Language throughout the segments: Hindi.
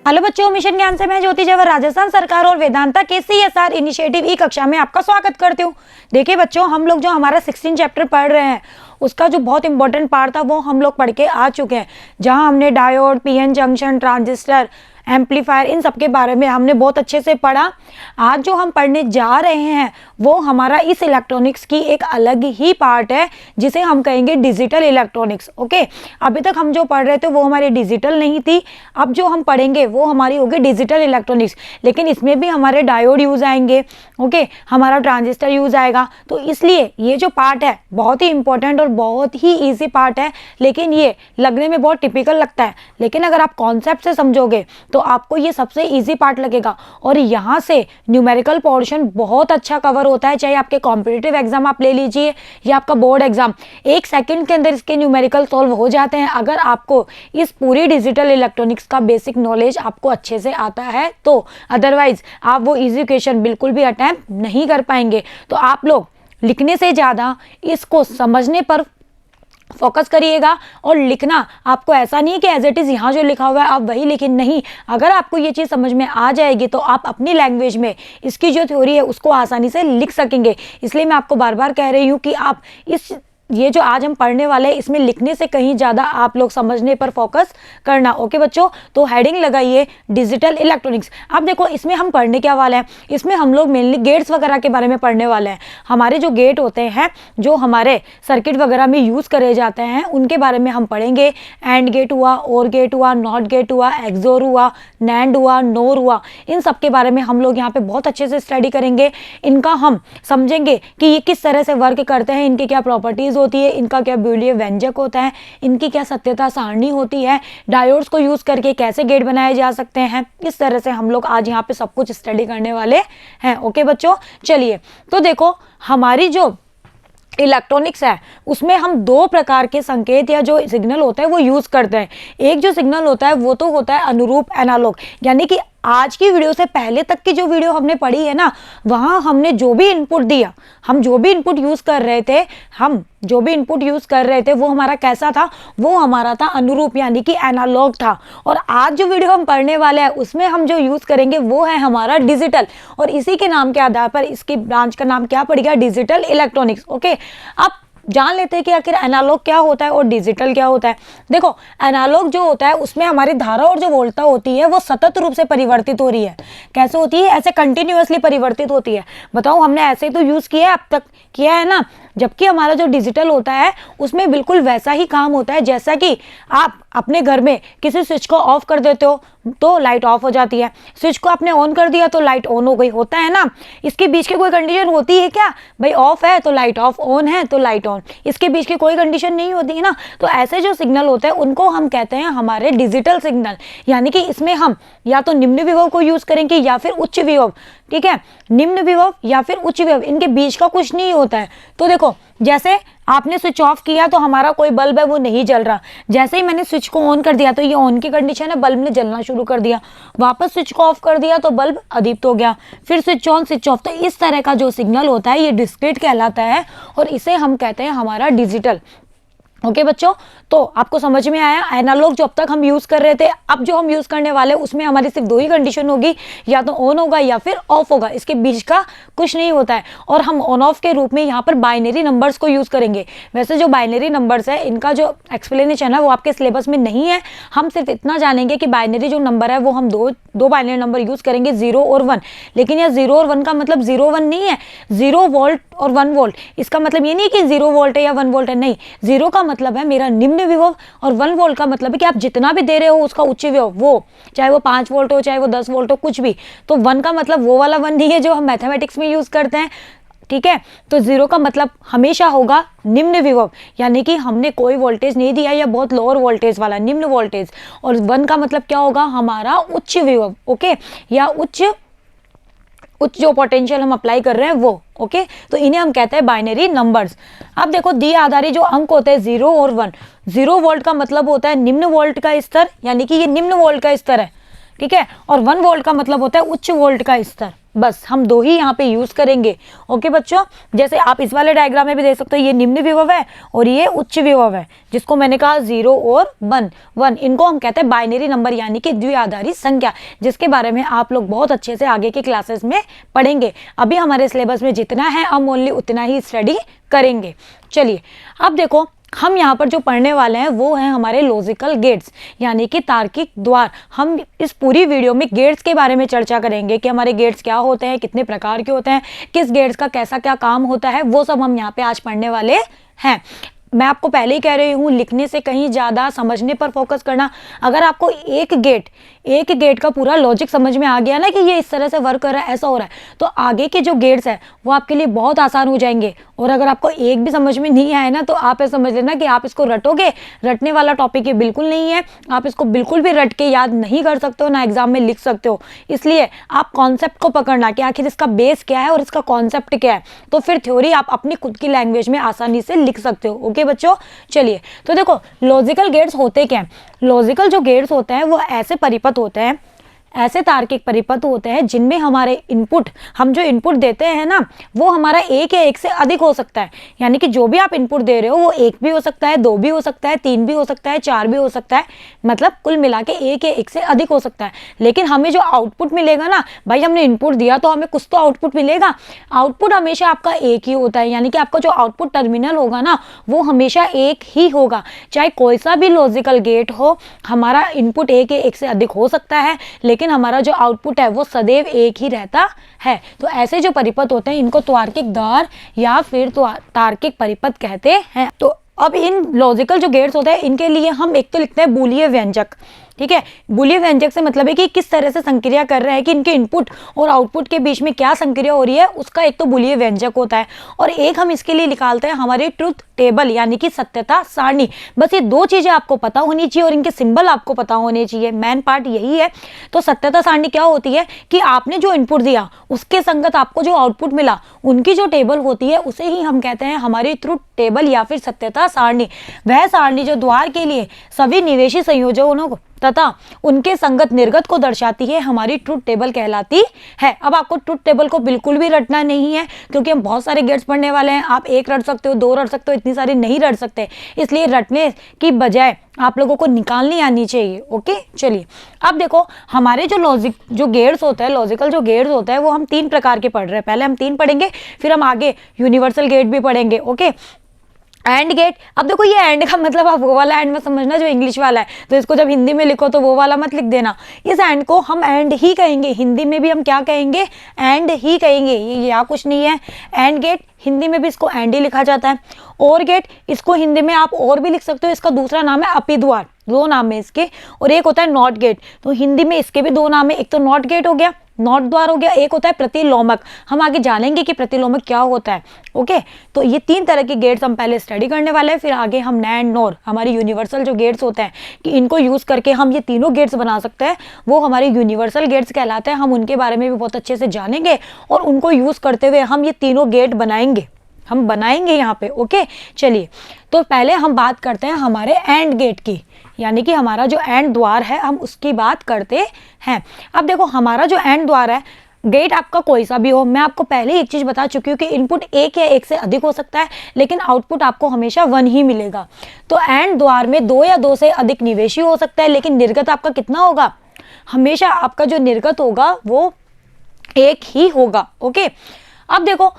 हेलो बच्चों, मिशन ज्ञान से मैं ज्योति जवर राजस्थान सरकार और वेदांता के CSR इनिशिएटिव ई कक्षा में आपका स्वागत करती हूँ। देखिए बच्चों, हम लोग जो हमारा 16 चैप्टर पढ़ रहे हैं उसका जो बहुत इंपॉर्टेंट पार्ट था वो हम लोग पढ़ के आ चुके हैं, जहां हमने diode, PN junction, transistor, amplifier, इन सब के बारे में हमने बहुत अच्छे से पढ़ा। आज जो हम पढ़ने जा रहे हैं वो हमारा इस इलेक्ट्रॉनिक्स की एक अलग ही पार्ट है, जिसे हम कहेंगे डिजिटल इलेक्ट्रॉनिक्स। ओके, अभी तक हम जो पढ़ रहे थे वो हमारी डिजिटल नहीं थी, अब जो हम पढ़ेंगे वो हमारी होगी डिजिटल इलेक्ट्रॉनिक्स, लेकिन इसमें भी हमारे डायोड यूज आएंगे। ओके, हमारा ट्रांजिस्टर यूज आएगा। तो इसलिए ये जो पार्ट है बहुत ही इंपॉर्टेंट और बहुत ही ईजी पार्ट है, लेकिन ये लगने में बहुत टिपिकल लगता है, लेकिन अगर आप कॉन्सेप्ट से समझोगे तो आपको ये सबसे इजी पार्ट लगेगा। और यहाँ से न्यूमेरिकल पोर्शन बहुत अच्छा कवर होता है, चाहे आपके कॉम्पिटिटिव एग्जाम आप ले लीजिए या आपका बोर्ड एग्जाम, 1 सेकंड के अंदर इसके न्यूमेरिकल सॉल्व हो जाते हैं। अगर आपको इस पूरी डिजिटल इलेक्ट्रॉनिक्स का बेसिक नॉलेज आपको अच्छे से आता है तो, अदरवाइज आप वो इजी क्वेश्चन बिल्कुल भी अटेम्प्ट नहीं कर पाएंगे। तो आप लोग लिखने से ज़्यादा इसको समझने पर फोकस करिएगा। और लिखना आपको ऐसा नहीं है कि एज इट इज़ यहाँ जो लिखा हुआ है आप वही लिखें, नहीं। अगर आपको ये चीज़ समझ में आ जाएगी तो आप अपनी लैंग्वेज में इसकी जो थ्योरी है उसको आसानी से लिख सकेंगे। इसलिए मैं आपको बार बार कह रही हूँ कि आप ये जो आज हम पढ़ने वाले हैं इसमें लिखने से कहीं ज़्यादा आप लोग समझने पर फोकस करना। ओके बच्चों, तो हेडिंग लगाइए डिजिटल इलेक्ट्रॉनिक्स। अब देखो इसमें हम पढ़ने क्या वाले हैं, इसमें हम लोग मेनली गेट्स वगैरह के बारे में पढ़ने वाले हैं। हमारे जो गेट होते हैं जो हमारे सर्किट वगैरह में यूज़ करे जाते हैं उनके बारे में हम पढ़ेंगे। एंड गेट हुआ, और गेट हुआ, नॉट गेट हुआ, एक्सोर हुआ, नैंड हुआ, नोर हुआ, इन सब के बारे में हम लोग यहाँ पे बहुत अच्छे से स्टडी करेंगे। इनका हम समझेंगे कि ये किस तरह से वर्क करते हैं, इनके क्या प्रॉपर्टीज होती है, इनका क्या बुलियन व्यंजक होता है, इनकी क्या सत्यता सारणी होती है, डायोड्स को यूज करके कैसे गेट बनाए जा सकते हैं। इस तरह से हम लोग आज यहाँ पे सब कुछ स्टडी करने वाले हैं। ओके बच्चों, चलिए तो देखो हमारी जो इलेक्ट्रॉनिक्स है उसमें हम 2 प्रकार के संकेत या जो सिग्नल होता है वो यूज करते हैं। एक जो सिग्नल होता है वो तो होता है अनुरूप, एनालॉग, यानी कि आज की वीडियो से पहले तक की जो वीडियो हमने पढ़ी है ना, वहाँ हमने जो भी इनपुट दिया, हम जो भी इनपुट यूज़ कर रहे थे वो हमारा कैसा था, वो हमारा था अनुरूप, यानी कि एनालॉग था। और आज जो वीडियो हम पढ़ने वाले हैं उसमें हम जो यूज़ करेंगे वो है हमारा डिजिटल, और इसी के नाम के आधार पर इसकी ब्रांच का नाम क्या पड़ेगा, डिजिटल इलेक्ट्रॉनिक्स। ओके, अब जान लेते हैं कि आखिर एनालॉग क्या होता है और डिजिटल क्या होता है। देखो एनालॉग जो होता है उसमें हमारी धारा और जो वोल्टता होती है वो सतत रूप से परिवर्तित हो रही है। कैसे होती है, ऐसे कंटिन्यूअसली परिवर्तित होती है। बताओ, हमने ऐसे तो यूज़ किया है, अब तक किया है ना। जबकि हमारा जो डिजिटल होता है उसमें बिल्कुल वैसा ही काम होता है जैसा कि आप अपने घर में किसी स्विच को ऑफ कर देते हो तो लाइट ऑफ हो जाती है, स्विच को आपने ऑन कर दिया तो लाइट ऑन हो गई, होता है ना। इसके बीच की कोई कंडीशन होती है क्या, भाई ऑफ है तो लाइट ऑफ, ऑन है तो लाइट ऑन, इसके बीच की कोई कंडीशन नहीं होती है ना। तो ऐसे जो सिग्नल होते हैं उनको हम कहते हैं हमारे डिजिटल सिग्नल, यानी कि इसमें हम या तो निम्न विभव को यूज करेंगे या फिर उच्च विभव। ठीक है, निम्न विभव या फिर उच्च विभव, इनके बीच का कुछ नहीं होता है। तो देखो जैसे आपने स्विच ऑफ किया तो हमारा कोई बल्ब है वो नहीं जल रहा, जैसे ही मैंने स्विच को ऑन कर दिया तो ये ऑन की कंडीशन है, बल्ब ने जलना शुरू कर दिया, वापस स्विच को ऑफ कर दिया तो बल्ब अदीप्त हो गया, फिर स्विच ऑन स्विच ऑफ। तो इस तरह का जो सिग्नल होता है ये डिस्क्रीट कहलाता है और इसे हम कहते हैं हमारा डिजिटल। ओके बच्चों, तो आपको समझ में आया। एनालॉग जो अब तक हम यूज कर रहे थे, अब जो हम यूज करने वाले उसमें हमारी सिर्फ 2 ही कंडीशन होगी, या तो ऑन होगा या फिर ऑफ होगा, इसके बीच का कुछ नहीं होता है। और हम ऑन ऑफ के रूप में यहाँ पर बाइनरी नंबर्स को यूज करेंगे। वैसे जो बाइनरी नंबर्स है इनका जो एक्सप्लेनेशन है वो आपके सिलेबस में नहीं है, हम सिर्फ इतना जानेंगे कि बाइनरी जो नंबर है वो हम दो बाइनरी नंबर यूज करेंगे, 0 और 1। लेकिन यह 0 और 1 का मतलब 0 1 नहीं है, 0 वोल्ट और 1 वोल्ट, इसका मतलब ये नहीं कि 0 वोल्ट है या 1 वोल्ट है, नहीं। 0 का मतलब है मेरा निम्न विभव और 1 वोल्ट का मतलब है कि आप जितना भी दे रहे हो उसका उच्च विभव, वो चाहे वो 5 वोल्ट हो चाहे वो 10 वोल्ट हो, कुछ भी। तो 1 का मतलब वो वाला 1 नहीं है जो हम मैथमेटिक्स में यूज करते हैं। ठीक है, तो 0 का मतलब हमेशा होगा निम्न विभव, यानी कि हमने कोई वोल्टेज नहीं दिया या बहुत लोअर वोल्टेज वाला, निम्न वोल्टेज। और 1 का मतलब क्या होगा, हमारा उच्च विभव। ओके, या उच्च जो पोटेंशियल हम अप्लाई कर रहे हैं वो। ओके, तो इन्हें हम कहते हैं बाइनरी नंबर्स। अब देखो दिए आधारित जो अंक होते हैं 0 और 1, 0 वोल्ट का मतलब होता है निम्न वोल्ट का स्तर, यानी कि ये निम्न वोल्ट का स्तर है। ठीक है, और 1 वोल्ट का मतलब होता है उच्च वोल्ट का स्तर। बस हम दो ही यहाँ पे यूज करेंगे। ओके बच्चों, जैसे आप इस वाले डायग्राम में भी देख सकते हो, ये निम्न विभव है और ये उच्च विभव है, जिसको मैंने कहा 0 और 1। इनको हम कहते हैं बाइनरी नंबर यानी कि द्विआधारी संख्या, जिसके बारे में आप लोग बहुत अच्छे से आगे के क्लासेस में पढ़ेंगे। अभी हमारे सिलेबस में जितना है हम ओनली उतना ही स्टडी करेंगे। चलिए अब देखो, हम यहाँ पर जो पढ़ने वाले हैं वो है हमारे लॉजिकल गेट्स यानी कि तार्किक द्वार। हम इस पूरी वीडियो में गेट्स के बारे में चर्चा करेंगे कि हमारे गेट्स क्या होते हैं, कितने प्रकार के होते हैं, किस गेट्स का कैसा क्या काम होता है, वो सब हम यहाँ पे आज पढ़ने वाले हैं। मैं आपको पहले ही कह रही हूँ, लिखने से कहीं ज़्यादा समझने पर फोकस करना। अगर आपको एक गेट का पूरा लॉजिक समझ में आ गया ना कि ये इस तरह से वर्क कर रहा है, ऐसा हो रहा है, तो आगे के जो गेट्स है वो आपके लिए बहुत आसान हो जाएंगे। और अगर आपको एक भी समझ में नहीं आए ना, तो आप ऐसा समझ लेना कि आप इसको रटोगे, रटने वाला टॉपिक ये बिल्कुल नहीं है। आप इसको बिल्कुल भी रट के याद नहीं कर सकते हो, ना एग्जाम में लिख सकते हो। इसलिए आप कॉन्सेप्ट को पकड़ना कि आखिर इसका बेस क्या है और इसका कॉन्सेप्ट क्या है, तो फिर थ्योरी आप अपनी खुद की लैंग्वेज में आसानी से लिख सकते हो। ओके बच्चों, चलिए तो देखो लॉजिकल गेट्स होते क्या हैं। लॉजिकल जो गेट्स होते हैं वो ऐसे परिपथ होते हैं, ऐसे तार्किक परिपथ होते हैं जिनमें हमारे इनपुट, हम जो इनपुट देते हैं ना, वो हमारा एक या एक से अधिक हो सकता है। यानी कि जो भी आप इनपुट दे रहे हो वो एक भी हो सकता है, दो भी हो सकता है, तीन भी हो सकता है, चार भी हो सकता है, मतलब कुल मिला के एक या एक से अधिक हो सकता है। लेकिन हमें जो आउटपुट मिलेगा ना, भाई हमने इनपुट दिया तो हमें कुछ तो आउटपुट मिलेगा। आउटपुट हमेशा आपका एक ही होता है, यानी कि आपका जो आउटपुट टर्मिनल होगा ना वो हमेशा एक ही होगा। चाहे कोई सा भी लॉजिकल गेट हो, हमारा इनपुट एक या एक से अधिक हो सकता है, लेकिन हमारा जो आउटपुट है वो सदैव एक ही रहता है। तो ऐसे जो परिपथ होते हैं इनको तार्किक द्वार या फिर तार्किक परिपथ कहते हैं। तो अब इन लॉजिकल जो गेट्स होते हैं इनके लिए हम एक तो लिखते हैं बूलियन व्यंजक। ठीक है, बूलियन व्यंजक से मतलब है कि किस तरह से संक्रिया कर रहा है, कि इनके इनपुट और आउटपुट के बीच में क्या संक्रिया हो रही है, उसका एक तो बूलियन व्यंजक होता है। और एक हम इसके लिए निकालते हैं हमारे ट्रुथ टेबल यानी कि सत्यता सारणी। बस ये दो चीजें आपको पता होनी चाहिए और इनके सिंबल आपको पता होने चाहिए, मेन पार्ट यही है। तो सत्यता सारणी क्या होती है कि आपने जो इनपुट दिया उसके संगत आपको जो आउटपुट मिला, उनकी जो टेबल होती है उसे ही हम कहते हैं हमारी ट्रुथ टेबल या फिर सत्यता सारणी। वह सारणी जो द्वार के लिए सभी निवेशी संयोजनों को तथा उनके संगत निर्गत को दर्शाती है, हमारी ट्रुथ टेबल कहलाती है। अब आपको ट्रुथ टेबल को बिल्कुल भी रटना नहीं है, क्योंकि हम बहुत सारे गेट्स पढ़ने वाले हैं। आप एक रट सकते हो, दो रट सकते हो, इतनी सारी नहीं रट सकते। इसलिए रटने की बजाय आप लोगों को निकालनी आनी चाहिए। ओके, चलिए अब देखो हमारे जो गेट्स होते हैं, लॉजिकल जो गेट्स होते हैं वो हम तीन प्रकार के पढ़ रहे हैं। पहले हम तीन पढ़ेंगे, फिर हम आगे यूनिवर्सल गेट भी पढ़ेंगे। Okay, and gate. अब देखो ये एंड का मतलब आप वो वाला एंड में समझना जो इंग्लिश वाला है, तो इसको जब हिंदी में लिखो तो वो वाला मत लिख देना। इस एंड को हम एंड ही कहेंगे, हिंदी में भी हम क्या कहेंगे, एंड ही कहेंगे। ये या कुछ नहीं है, एंड गेट हिंदी में भी इसको एंड ही लिखा जाता है। और गेट, इसको हिंदी में आप और भी लिख सकते हो, इसका दूसरा नाम है अपिद्वार, दो नाम है इसके। और एक होता है नॉट गेट, तो हिंदी में इसके भी दो नाम है, एक तो नॉट गेट हो गया, नॉट द्वार हो गया, एक होता है प्रतिलोमक। हम आगे जानेंगे कि प्रतिलोमक क्या होता है। ओके, तो ये तीन तरह के गेट्स हम पहले स्टडी करने वाले हैं, फिर आगे हम नैंड नॉर, हमारी यूनिवर्सल जो गेट्स होते हैं कि इनको यूज करके हम ये तीनों गेट्स बना सकते हैं, वो हमारे यूनिवर्सल गेट्स कहलाते हैं। हम उनके बारे में भी बहुत अच्छे से जानेंगे और उनको यूज करते हुए हम ये तीनों गेट बनाएंगे यहाँ पे। ओके, चलिए तो पहले हम बात करते हैं हमारे एंड गेट की, यानी कि हमारा जो एंड द्वार है हम उसकी बात करते हैं। अब देखो हमारा जो एंड द्वार है, गेट आपका कोई सा भी हो, मैं आपको पहले ही एक चीज बता चुकी हूँ कि इनपुट एक या एक से अधिक हो सकता है, लेकिन आउटपुट आपको हमेशा 1 ही मिलेगा। तो एंड द्वार में 2 या 2 से अधिक निवेशी हो सकता है, लेकिन निर्गत आपका कितना होगा, हमेशा आपका जो निर्गत होगा वो एक ही होगा। ओके, अब देखो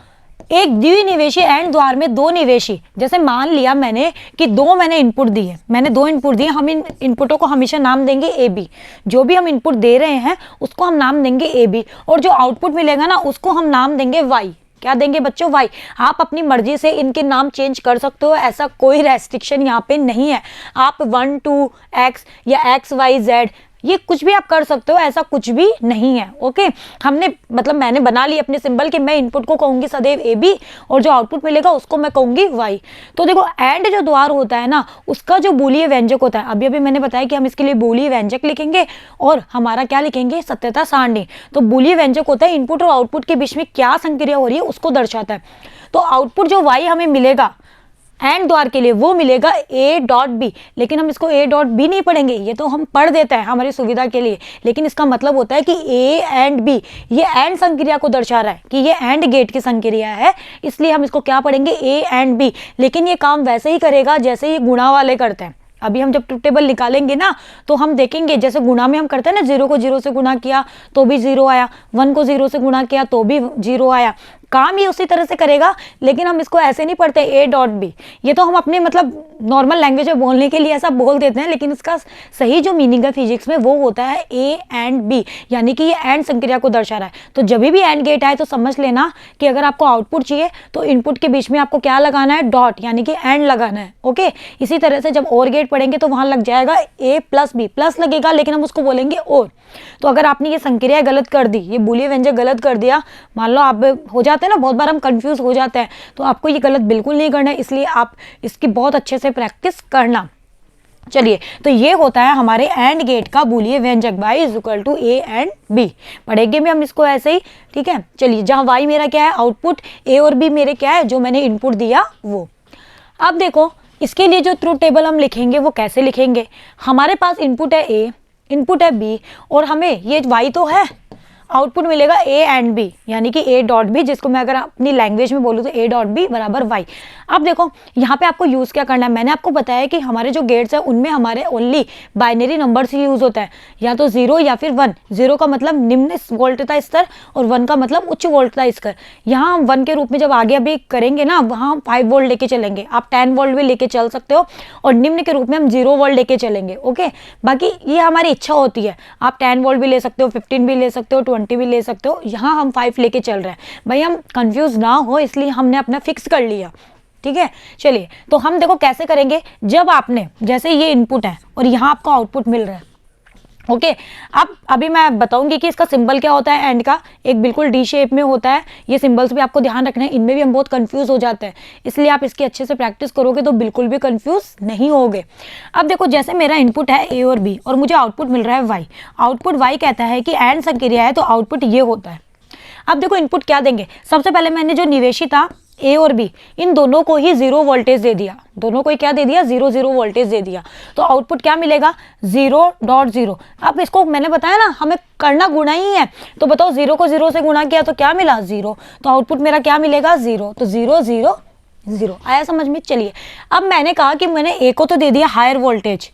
एक द्विनिवेशी एंड द्वार में दो निवेशी, जैसे मान लिया मैंने कि मैंने इनपुट दिए, मैंने 2 इनपुट दिए, हम इन इनपुटों को हमेशा नाम देंगे ए बी। जो भी हम इनपुट दे रहे हैं उसको हम नाम देंगे ए बी, और जो आउटपुट मिलेगा ना उसको हम नाम देंगे वाई। क्या देंगे बच्चों, वाई। आप अपनी मर्जी से इनके नाम चेंज कर सकते हो, ऐसा कोई रेस्ट्रिक्शन यहाँ पे नहीं है। आप 1 2 x या एक्स वाई जेड ये कुछ भी आप कर सकते हो, ऐसा कुछ भी नहीं है। ओके, मैंने बना ली अपने सिंबल कि मैं इनपुट को कहूंगी सदैव ए बी और जो आउटपुट मिलेगा उसको मैं कहूंगी वाई। तो देखो एंड जो द्वार होता है ना, उसका जो बूलियन व्यंजक होता है, अभी मैंने बताया कि हम इसके लिए बूलियन व्यंजक लिखेंगे और हमारा क्या लिखेंगे, सत्यता सारणी। तो बूलियन व्यंजक होता है इनपुट और आउटपुट के बीच में क्या संक्रिया हो रही है उसको दर्शाता है। तो आउटपुट जो वाई हमें मिलेगा एंड द्वार के लिए वो मिलेगा ए डॉट बी, लेकिन हम इसको ए डॉट बी नहीं पढ़ेंगे, ये तो हम पढ़ देते हैं हमारी सुविधा के लिए, लेकिन इसका मतलब होता है कि ए एंड बी, ये एंड संक्रिया को दर्शा रहा है कि ये एंड गेट की संक्रिया है, इसलिए हम इसको क्या पढ़ेंगे, ए एंड बी। लेकिन ये काम वैसे ही करेगा जैसे ये गुणा वाले करते हैं। अभी हम जब ट्रुथ टेबल निकालेंगे ना तो हम देखेंगे, जैसे गुणा में हम करते हैं ना, 0 को 0 से गुणा किया तो भी 0 आया, 1 को 0 से गुणा किया तो भी 0 आया, काम ये उसी तरह से करेगा, लेकिन हम इसको ऐसे नहीं पढ़ते ए डॉट बी। ये तो हम अपने मतलब नॉर्मल लैंग्वेज में बोलने के लिए ऐसा बोल देते हैं, लेकिन इसका सही जो मीनिंग है फिजिक्स में वो होता है ए एंड बी, यानी कि ये एंड संक्रिया को दर्शा रहा है। तो जब भी एंड गेट आए तो समझ लेना कि अगर आपको आउटपुट चाहिए तो इनपुट के बीच में आपको क्या लगाना है, डॉट, यानी कि एंड लगाना है। ओके, इसी तरह से जब और गेट पढ़ेंगे तो वहां लग जाएगा ए प्लस बी, प्लस लगेगा लेकिन हम उसको बोलेंगे और। तो अगर आपने ये संक्रिया गलत कर दी, ये बूलियन व्यंजक गलत कर दिया, मान लो आप हो जाते हैं ना, बहुत बार हम कंफ्यूज हो जाते हैं, तो आपको ये गलत बिल्कुल नहीं करना है, इसलिए आप इसकी बहुत अच्छे से प्रैक्टिस करना। चलिए, तो ये होता है हमारे एंड गेट का बूलियन व्यंजक y is equal to A and B. पढ़ेंगे भी हम इसको ऐसे ही, ठीक है। चलिए, जहाँ y मेरा क्या है आउटपुट, a और b मेरे क्या है जो मैंने इनपुट दिया वो। अब देखो इसके लिए जो ट्रुथ टेबल हम लिखेंगे वो कैसे लिखेंगे, हमारे पास इनपुट है a, इनपुट है b, और हमें ये y तो है, आउटपुट मिलेगा ए एंड बी, यानी कि ए डॉट बी, जिसको मैं अगर अपनी लैंग्वेज में बोलूँ तो ए डॉट बी बराबर वाई। अब देखो यहाँ पे आपको यूज़ क्या करना है, मैंने आपको बताया कि हमारे जो गेट्स है उनमें हमारे ओनली बाइनरी नंबर्स ही यूज़ होता है, या तो 0 या फिर 1। 0 का मतलब निम्न वोल्टता स्तर और 1 का मतलब उच्च वोल्टता स्तर। यहाँ हम 1 के रूप में जब आगे अभी करेंगे ना, वहाँ हम 5 वोल्ट लेके चलेंगे, आप 10 वोल्ट भी लेके चल सकते हो, और निम्न के रूप में हम 0 वोल्ट लेके चलेंगे। ओके, बाकी ये हमारी इच्छा होती है, आप 10 वोल्ट भी ले सकते हो, 15 भी ले सकते हो, 20 भी ले सकते हो। यहाँ हम 5 लेके चल रहे हैं भाई, हम कंफ्यूज ना हो इसलिए हमने अपना फिक्स कर लिया, ठीक है। चलिए, तो हम देखो कैसे करेंगे, जब आपने जैसे ये इनपुट है और यहाँ आपको आउटपुट मिल रहा है। ओके, अब अभी मैं बताऊंगी कि इसका सिंबल क्या होता है एंड का, एक बिल्कुल डी शेप में होता है। ये सिंबल्स भी आपको ध्यान रखना है, इनमें भी हम बहुत कंफ्यूज हो जाते हैं, इसलिए आप इसकी अच्छे से प्रैक्टिस करोगे तो बिल्कुल भी कंफ्यूज नहीं होगे। अब देखो, जैसे मेरा इनपुट है ए और बी और मुझे आउटपुट मिल रहा है वाई, आउटपुट वाई कहता है कि एंड संक्रिया है तो आउटपुट ये होता है। अब देखो इनपुट क्या देंगे, सबसे पहले मैंने जो निवेशी था ए और बी, इन दोनों को ही 0 वोल्टेज दे दिया, दोनों को ही क्या दे दिया, 0 वोल्टेज दे दिया, तो आउटपुट क्या मिलेगा, 0.0। अब इसको मैंने बताया ना हमें करना गुणा ही है, तो बताओ 0 को 0 से गुणा किया तो क्या मिला, 0, तो आउटपुट मेरा क्या मिलेगा, 0, तो 0 0 0 आया समझ में। चलिए, अब मैंने कहा कि मैंने ए को तो दे दिया हायर वोल्टेज,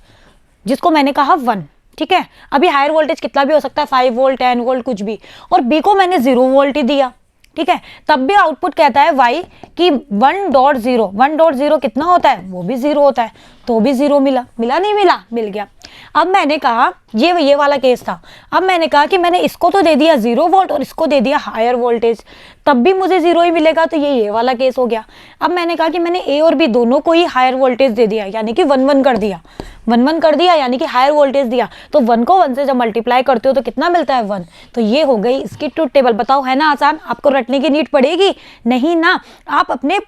जिसको मैंने कहा 1, ठीक है। अभी हायर वोल्टेज कितना भी हो सकता है, 5 वोल्ट 10 वोल्ट कुछ भी, और बी को मैंने 0 वोल्ट ही दिया, ठीक है। तब भी आउटपुट कहता है y कि 1.0 कितना होता है, वो भी 0 होता है, तो भी 0 मिला, मिला नहीं मिला, मिल गया। अब मैंने कहा ये वाला केस था, अब मैंने कहा कि मैंने इसको तो दे दिया 0 वोल्ट और इसको दे दिया हायर वोल्टेज, तब भी मुझे 0 ही मिलेगा, तो ये वाला केस हो गया। अब मैंने कहा कि मैंने ए और बी दोनों को ही हायर वोल्टेज दे दिया, यानी कि 1 कर दिया, 1 कर दिया, यानी कि हायर वोल्टेज दिया, तो 1 को 1 से जब मल्टीप्लाई करते हो तो कितना मिलता है, 1। तो ये हो गई इसकी ट्रुथ टेबल। बताओ है ना आसान, आपको रटने की नीड पड़ेगी नहीं ना, आप अपने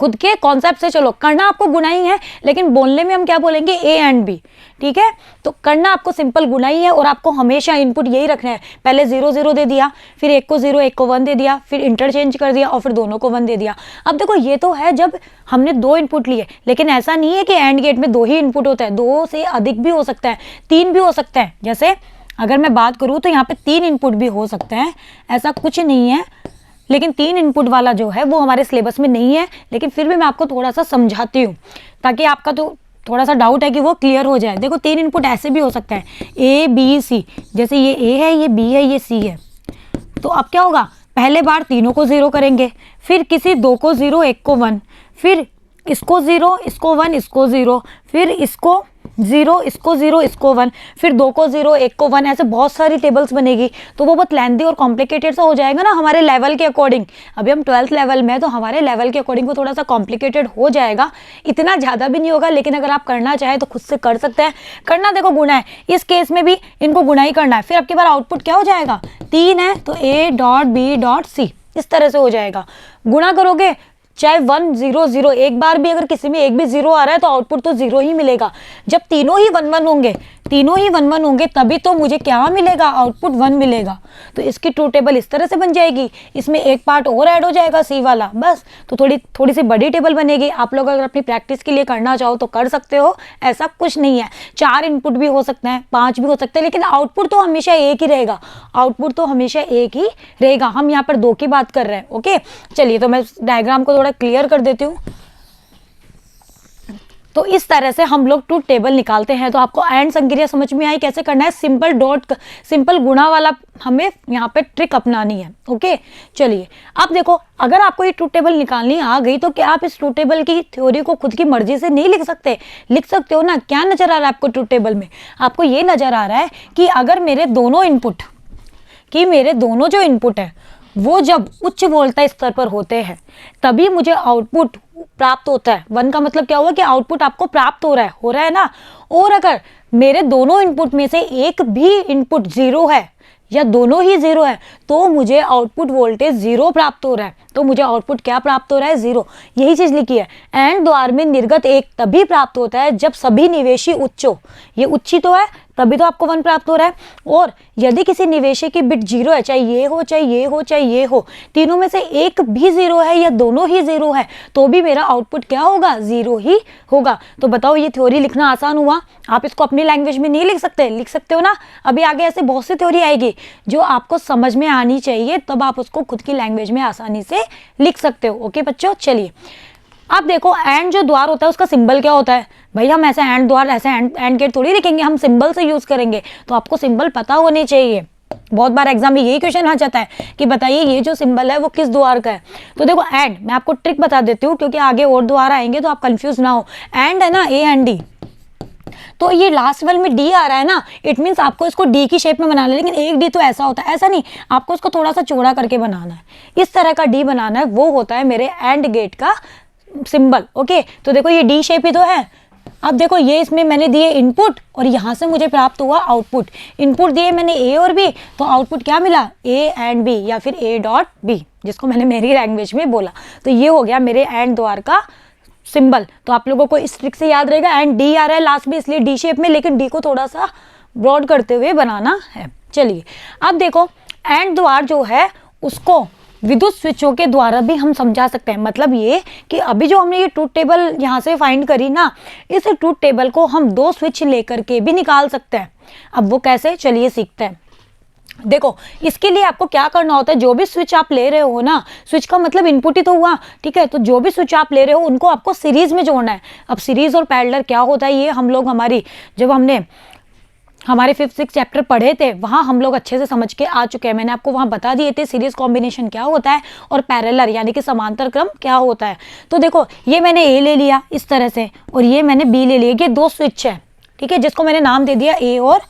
खुद के कॉन्सेप्ट से चलो, करना आपको गुना ही है, लेकिन बोलने में हम क्या बोलेंगे, ए एंड बी, ठीक है। तो करना आपको सिंपल गुना ही है, और आपको हमेशा इनपुट यही रखना है, पहले 0 0 दे दिया, फिर 1 को 0 1 को 1 दे दिया, फिर इंटरचेंज कर दिया और फिर दोनों को 1 दे दिया। अब देखो ये तो है जब हमने 2 इनपुट लिए, लेकिन ऐसा नहीं है कि एंड गेट में 2 ही इनपुट होता है, 2 से अधिक भी हो सकता है, 3 भी हो सकता है। जैसे अगर मैं बात करूँ तो यहाँ पे 3 इनपुट भी हो सकते हैं, ऐसा कुछ नहीं है, लेकिन 3 इनपुट वाला जो है वो हमारे सिलेबस में नहीं है, लेकिन फिर भी मैं आपको थोड़ा सा समझाती हूँ ताकि आपका तो थोड़ा सा डाउट है कि वो क्लियर हो जाए। देखो 3 इनपुट ऐसे भी हो सकता है, ए बी सी, जैसे ये ए है, ये बी है, ये सी है। तो अब क्या होगा, पहले बार तीनों को 0 करेंगे, फिर किसी 2 को 0 1 को 1, फिर इसको 0 इसको 1 इसको 0, फिर इसको 0 इसको 0 इसको 1, फिर 2 को 0 1 को 1, ऐसे बहुत सारी टेबल्स बनेगी, तो वो बहुत लेंथी और कॉम्प्लिकेटेड सा हो जाएगा ना हमारे लेवल के अकॉर्डिंग। अभी हम 12th लेवल में, तो हमारे लेवल के अकॉर्डिंग वो थोड़ा सा कॉम्प्लिकेटेड हो जाएगा, इतना ज़्यादा भी नहीं होगा, लेकिन अगर आप करना चाहें तो खुद से कर सकते हैं। करना देखो गुणा है, इस केस में भी इनको गुणा ही करना है, फिर आपके बार आउटपुट क्या हो जाएगा, 3 है तो A dot B dot C, इस तरह से हो जाएगा। गुणा करोगे चाहे 1 0 0, एक बार भी अगर किसी में एक भी 0 आ रहा है तो आउटपुट तो 0 ही मिलेगा। जब तीनों ही 1 1 होंगे, तीनों ही 1 1 होंगे तभी तो मुझे क्या मिलेगा, आउटपुट 1 मिलेगा। तो इसकी ट्रूथ टेबल इस तरह से बन जाएगी, इसमें एक पार्ट और ऐड हो जाएगा सी वाला, बस। तो थोड़ी सी बड़ी टेबल बनेगी। आप लोग अगर अपनी प्रैक्टिस के लिए करना चाहो तो कर सकते हो, ऐसा कुछ नहीं है। 4 इनपुट भी हो सकते हैं, 5 भी हो सकते हैं, लेकिन आउटपुट तो हमेशा एक ही रहेगा, आउटपुट तो हमेशा एक ही रहेगा। हम यहाँ पर 2 की बात कर रहे हैं। ओके, चलिए तो मैं डायग्राम को थोड़ा क्लियर कर देती हूँ। तो इस तरह से हम लोग ट्रूथ टेबल निकालते हैं। तो आपको एंड संक्रिया समझ में आई कैसे करना है, सिंपल गुणा वाला हमें यहाँ पे ट्रिक अपनानी है। ओके, चलिए अब देखो, अगर आपको ये ट्रूथ टेबल निकालनी आ गई तो क्या आप इस ट्रूथ टेबल की थ्योरी को खुद की मर्जी से नहीं लिख सकते? लिख सकते हो ना। क्या नजर आ रहा है आपको ट्रूथ टेबल में? आपको ये नजर आ रहा है कि अगर मेरे दोनों जो इनपुट है वो जब उच्च वोल्टेज स्तर पर होते हैं तभी मुझे आउटपुट प्राप्त होता है। 1 का मतलब क्या हुआ कि आउटपुट आपको प्राप्त हो रहा है ना। और अगर मेरे दोनों इनपुट में से एक भी इनपुट 0 है या दोनों ही 0 है तो मुझे आउटपुट वोल्टेज 0 प्राप्त हो रहा है। तो मुझे आउटपुट क्या प्राप्त हो रहा है, 0। यही चीज लिखी है। एंड द्वार में निर्गत 1 तभी प्राप्त होता है जब सभी निवेशी उच्च हो। ये उच्च ही तो है, तभी तो आपको 1 प्राप्त हो रहा है। और यदि किसी निवेशी की बिट 0 है, चाहे ये हो चाहे ये हो चाहे ये हो, तीनों में से एक भी 0 है या दोनों ही 0 है, तो भी मेरा आउटपुट क्या होगा, 0 ही होगा। तो बताओ, ये थ्योरी लिखना आसान हुआ? आप इसको अपनी लैंग्वेज में नहीं लिख सकते? लिख सकते हो ना। अभी आगे ऐसे बहुत सी थ्योरी आएगी जो आपको समझ में आनी चाहिए, तब आप उसको खुद की लैंग्वेज में आसानी से लिख सकते हो। ओके बच्चों, चलिए अब देखो, एंड जो द्वार होता है उसका सिंबल क्या होता है? भाई हम ऐसे एंड द्वार, ऐसे एंड गेट थोड़ी लिखेंगे, हम सिंबल से यूज करेंगे। तो आपको सिंबल पता होने चाहिए। बहुत बार एग्जाम में यही क्वेश्चन आ जाता है कि बताइए ये जो सिंबल है वो किस द्वार का है। तो देखो एंड, मैं आपको ट्रिक बता देती हूँ क्योंकि आगे और द्वार आएंगे तो आप कंफ्यूज ना हो। एंड है ना, ए एंड डी, तो ये लास्ट वाले में डी आ रहा है ना, इट मीन्स आपको इसको डी की शेप में बनाना है। लेकिन एक डी तो ऐसा होता है, ऐसा नहीं, आपको इसको थोड़ा सा चौड़ा करके बनाना है। इस तरह का डी बनाना है, वो होता है मेरे एंड गेट का सिंबल। ओके, तो देखो ये डी शेप ही तो है। अब देखो, ये इसमें मैंने दिए इनपुट और यहाँ से मुझे प्राप्त हुआ आउटपुट। इनपुट दिए मैंने ए और बी, तो आउटपुट क्या मिला, ए एंड बी या फिर ए डॉट बी, जिसको मैंने मेरी लैंग्वेज में बोला। तो ये हो गया मेरे एंड द्वार का सिंबल। तो आप लोगों को इस ट्रिक से याद रहेगा। एंड डी आ रहा है लास्ट में, इसलिए डी शेप में, लेकिन डी को थोड़ा सा ब्रॉड करते हुए बनाना है। चलिए अब देखो, एंड द्वार जो है उसको विद्युत स्विचों के द्वारा भी हम समझा सकते हैं। मतलब ये कि अभी जो हमने ये ट्रूथ टेबल यहाँ से फाइंड करी ना, इस ट्रूथ टेबल को हम 2 स्विच लेकर के भी निकाल सकते हैं। अब वो कैसे, चलिए सीखते हैं। देखो, इसके लिए आपको क्या करना होता है, जो भी स्विच आप ले रहे हो ना, स्विच का मतलब इनपुट ही तो हुआ, ठीक है। तो जो भी स्विच आप ले रहे हो उनको आपको सीरीज में जोड़ना है। अब सीरीज और पैरेलल क्या होता है, ये हम लोग जब हमने हमारे 5th 6th चैप्टर पढ़े थे वहाँ हम लोग अच्छे से समझ के आ चुके हैं। मैंने आपको वहाँ बता दिए थे सीरीज कॉम्बिनेशन क्या होता है और पैरेलल यानी कि समांतर क्रम क्या होता है। तो देखो, ये मैंने ए ले लिया इस तरह से और ये मैंने बी ले लिया। ये 2 स्विच है, ठीक है, जिसको मैंने नाम दे दिया ए और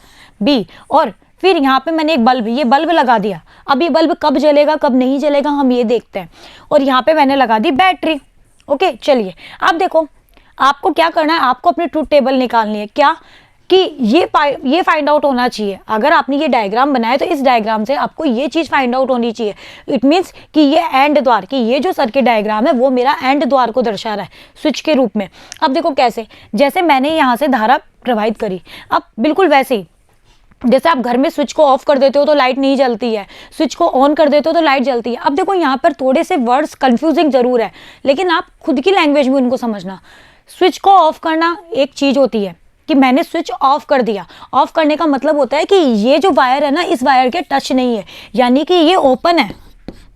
बी। और फिर यहाँ पे मैंने एक ये बल्ब लगा दिया। अब ये बल्ब कब जलेगा कब नहीं जलेगा हम ये देखते हैं। और यहाँ पे मैंने लगा दी बैटरी। ओके, चलिए अब देखो, आपको क्या करना है, आपको अपनी ट्रूथ टेबल निकालनी है। क्या कि ये फाइंड आउट होना चाहिए। अगर आपने ये डायग्राम बनाया तो इस डायग्राम से आपको ये चीज़ फाइंड आउट होनी चाहिए। इट मीन्स कि ये एंड द्वार, कि ये जो सर्किट डायग्राम है वो मेरा एंड द्वार को दर्शा रहा है स्विच के रूप में। अब देखो कैसे, जैसे मैंने यहाँ से धारा प्रवाहित करी, अब बिल्कुल वैसे ही जैसे आप घर में स्विच को ऑफ कर देते हो तो लाइट नहीं जलती है, स्विच को ऑन कर देते हो तो लाइट जलती है। अब देखो, यहाँ पर थोड़े से वर्ड्स कंफ्यूजिंग जरूर है, लेकिन आप खुद की लैंग्वेज में उनको समझना। स्विच को ऑफ करना एक चीज़ होती है कि मैंने स्विच ऑफ कर दिया। ऑफ करने का मतलब होता है कि ये जो वायर है ना, इस वायर के टच नहीं है, यानी कि ये ओपन है।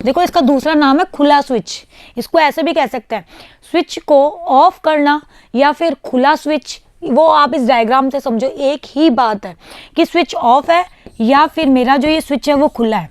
देखो, इसका दूसरा नाम है खुला स्विच, इसको ऐसे भी कह सकते हैं। स्विच को ऑफ करना या फिर खुला स्विच, वो आप इस डायग्राम से समझो एक ही बात है कि स्विच ऑफ है या फिर मेरा जो ये स्विच है वो खुला है,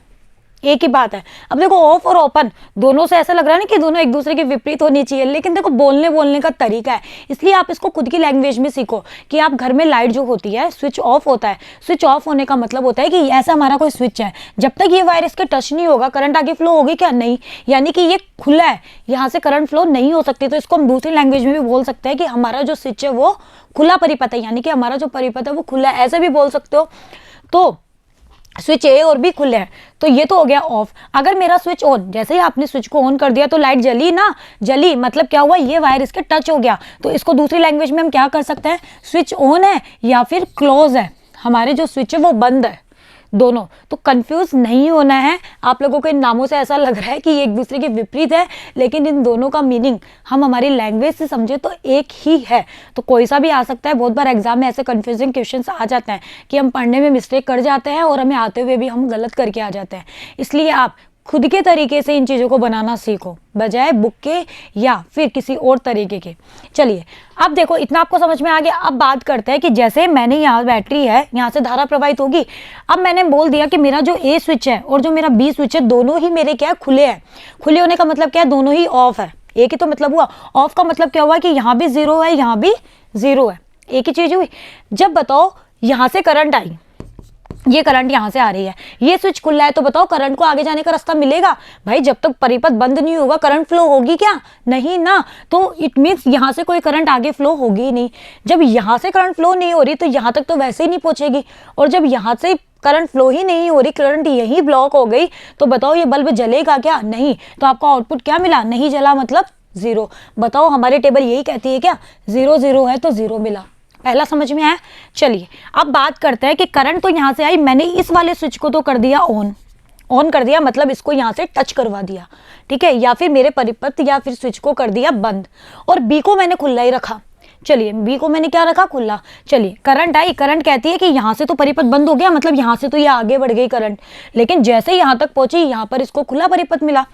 एक ही बात है। अब देखो, ऑफ और ओपन दोनों से ऐसा लग रहा है ना कि दोनों एक दूसरे के विपरीत होनी चाहिए, लेकिन देखो बोलने का तरीका है। इसलिए आप इसको खुद की लैंग्वेज में सीखो कि आप घर में लाइट जो होती है, स्विच ऑफ होता है। स्विच ऑफ होने का मतलब होता है कि ऐसा हमारा कोई स्विच है, जब तक ये वायर इसके टच नहीं होगा करंट आगे फ्लो होगी क्या, नहीं, यानी कि ये खुला है, यहाँ से करंट फ्लो नहीं हो सकती। तो इसको हम दूसरी लैंग्वेज में भी बोल सकते हैं कि हमारा जो स्विच है वो खुला परिपथ है, यानी कि हमारा जो परिपथ है वो खुला है, ऐसे भी बोल सकते हो। तो स्विच ए और बी खुले हैं, तो ये तो हो गया ऑफ। अगर मेरा स्विच ऑन, जैसे ही आपने स्विच को ऑन कर दिया तो लाइट जली ना, जली मतलब क्या हुआ, ये वायर इसके टच हो गया। तो इसको दूसरी लैंग्वेज में हम क्या कर सकते हैं, स्विच ऑन है या फिर क्लोज है, हमारे जो स्विच है वो बंद है दोनों। तो कंफ्यूज नहीं होना है। आप लोगों को इन नामों से ऐसा लग रहा है कि ये एक दूसरे के विपरीत है, लेकिन इन दोनों का मीनिंग हम हमारी लैंग्वेज से समझे तो एक ही है। तो कोई सा भी आ सकता है। बहुत बार एग्जाम में ऐसे कंफ्यूजिंग क्वेश्चंस आ जाते हैं कि हम पढ़ने में मिस्टेक कर जाते हैं और हमें आते हुए भी हम गलत करके आ जाते हैं। इसलिए आप खुद के तरीके से इन चीज़ों को बनाना सीखो, बजाय बुक के या फिर किसी और तरीके के। चलिए अब देखो, इतना आपको समझ में आ गया। अब बात करते हैं कि जैसे मैंने यहाँ बैटरी है, यहाँ से धारा प्रवाहित होगी। अब मैंने बोल दिया कि मेरा जो ए स्विच है और जो मेरा बी स्विच है, दोनों ही मेरे क्या है, खुले हैं। खुले होने का मतलब क्या है, दोनों ही ऑफ है। एक ही तो मतलब हुआ। ऑफ का मतलब क्या हुआ कि यहाँ भी जीरो है, यहाँ भी जीरो है, एक ही चीज हुई। जब बताओ यहाँ से करंट आई, ये करंट यहाँ से आ रही है, ये स्विच खुला है, तो बताओ करंट को आगे जाने का रास्ता मिलेगा? भाई जब तक परिपथ बंद नहीं होगा करंट फ्लो होगी क्या? नहीं ना। तो इट मीन्स यहाँ से कोई करंट आगे फ्लो होगी ही नहीं। जब यहाँ से करंट फ्लो नहीं हो रही तो यहाँ तक तो वैसे ही नहीं पहुंचेगी, और जब यहाँ से करंट फ्लो ही नहीं हो रही, करंट यही ब्लॉक हो गई, तो बताओ ये बल्ब जलेगा क्या? नहीं। तो आपको आउटपुट क्या मिला? नहीं जला, मतलब जीरो। बताओ हमारी टेबल यही कहती है क्या? 0 0 है तो 0 मिला। पहला समझ में आया? चलिए अब बात करते हैं कि करंट तो यहाँ से आई, मैंने इस वाले स्विच को तो कर दिया ऑन कर दिया, मतलब इसको यहाँ से टच करवा दिया, ठीक है, या फिर मेरे परिपथ या फिर स्विच को कर दिया बंद, और बी को मैंने खुला ही रखा। चलिए बी को मैंने क्या रखा? खुला। चलिए करंट आई, करंट कहती है कि यहाँ से तो परिपथ बंद हो गया, मतलब यहाँ से तो ये आगे बढ़ गई करंट, लेकिन जैसे यहाँ तक पहुंची यहाँ पर इसको खुला परिपथ मिला।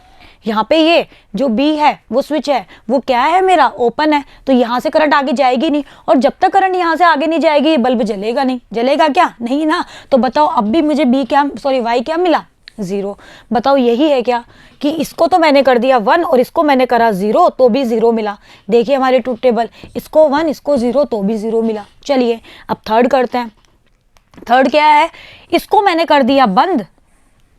यहाँ पे ये जो बी है वो स्विच है, वो क्या है मेरा? ओपन है। तो यहाँ से करंट आगे जाएगी नहीं, और जब तक करंट यहाँ से आगे नहीं जाएगी ये बल्ब जलेगा नहीं। जलेगा क्या? नहीं ना। तो बताओ अब भी मुझे वाई क्या मिला? 0। बताओ यही है क्या कि इसको तो मैंने कर दिया 1 और इसको मैंने करा 0, तो भी 0 मिला। देखिए हमारे ट्रूथ टेबल, इसको 1 इसको 0 तो भी 0 मिला। चलिए अब थर्ड करते हैं। थर्ड क्या है? इसको मैंने कर दिया बंद,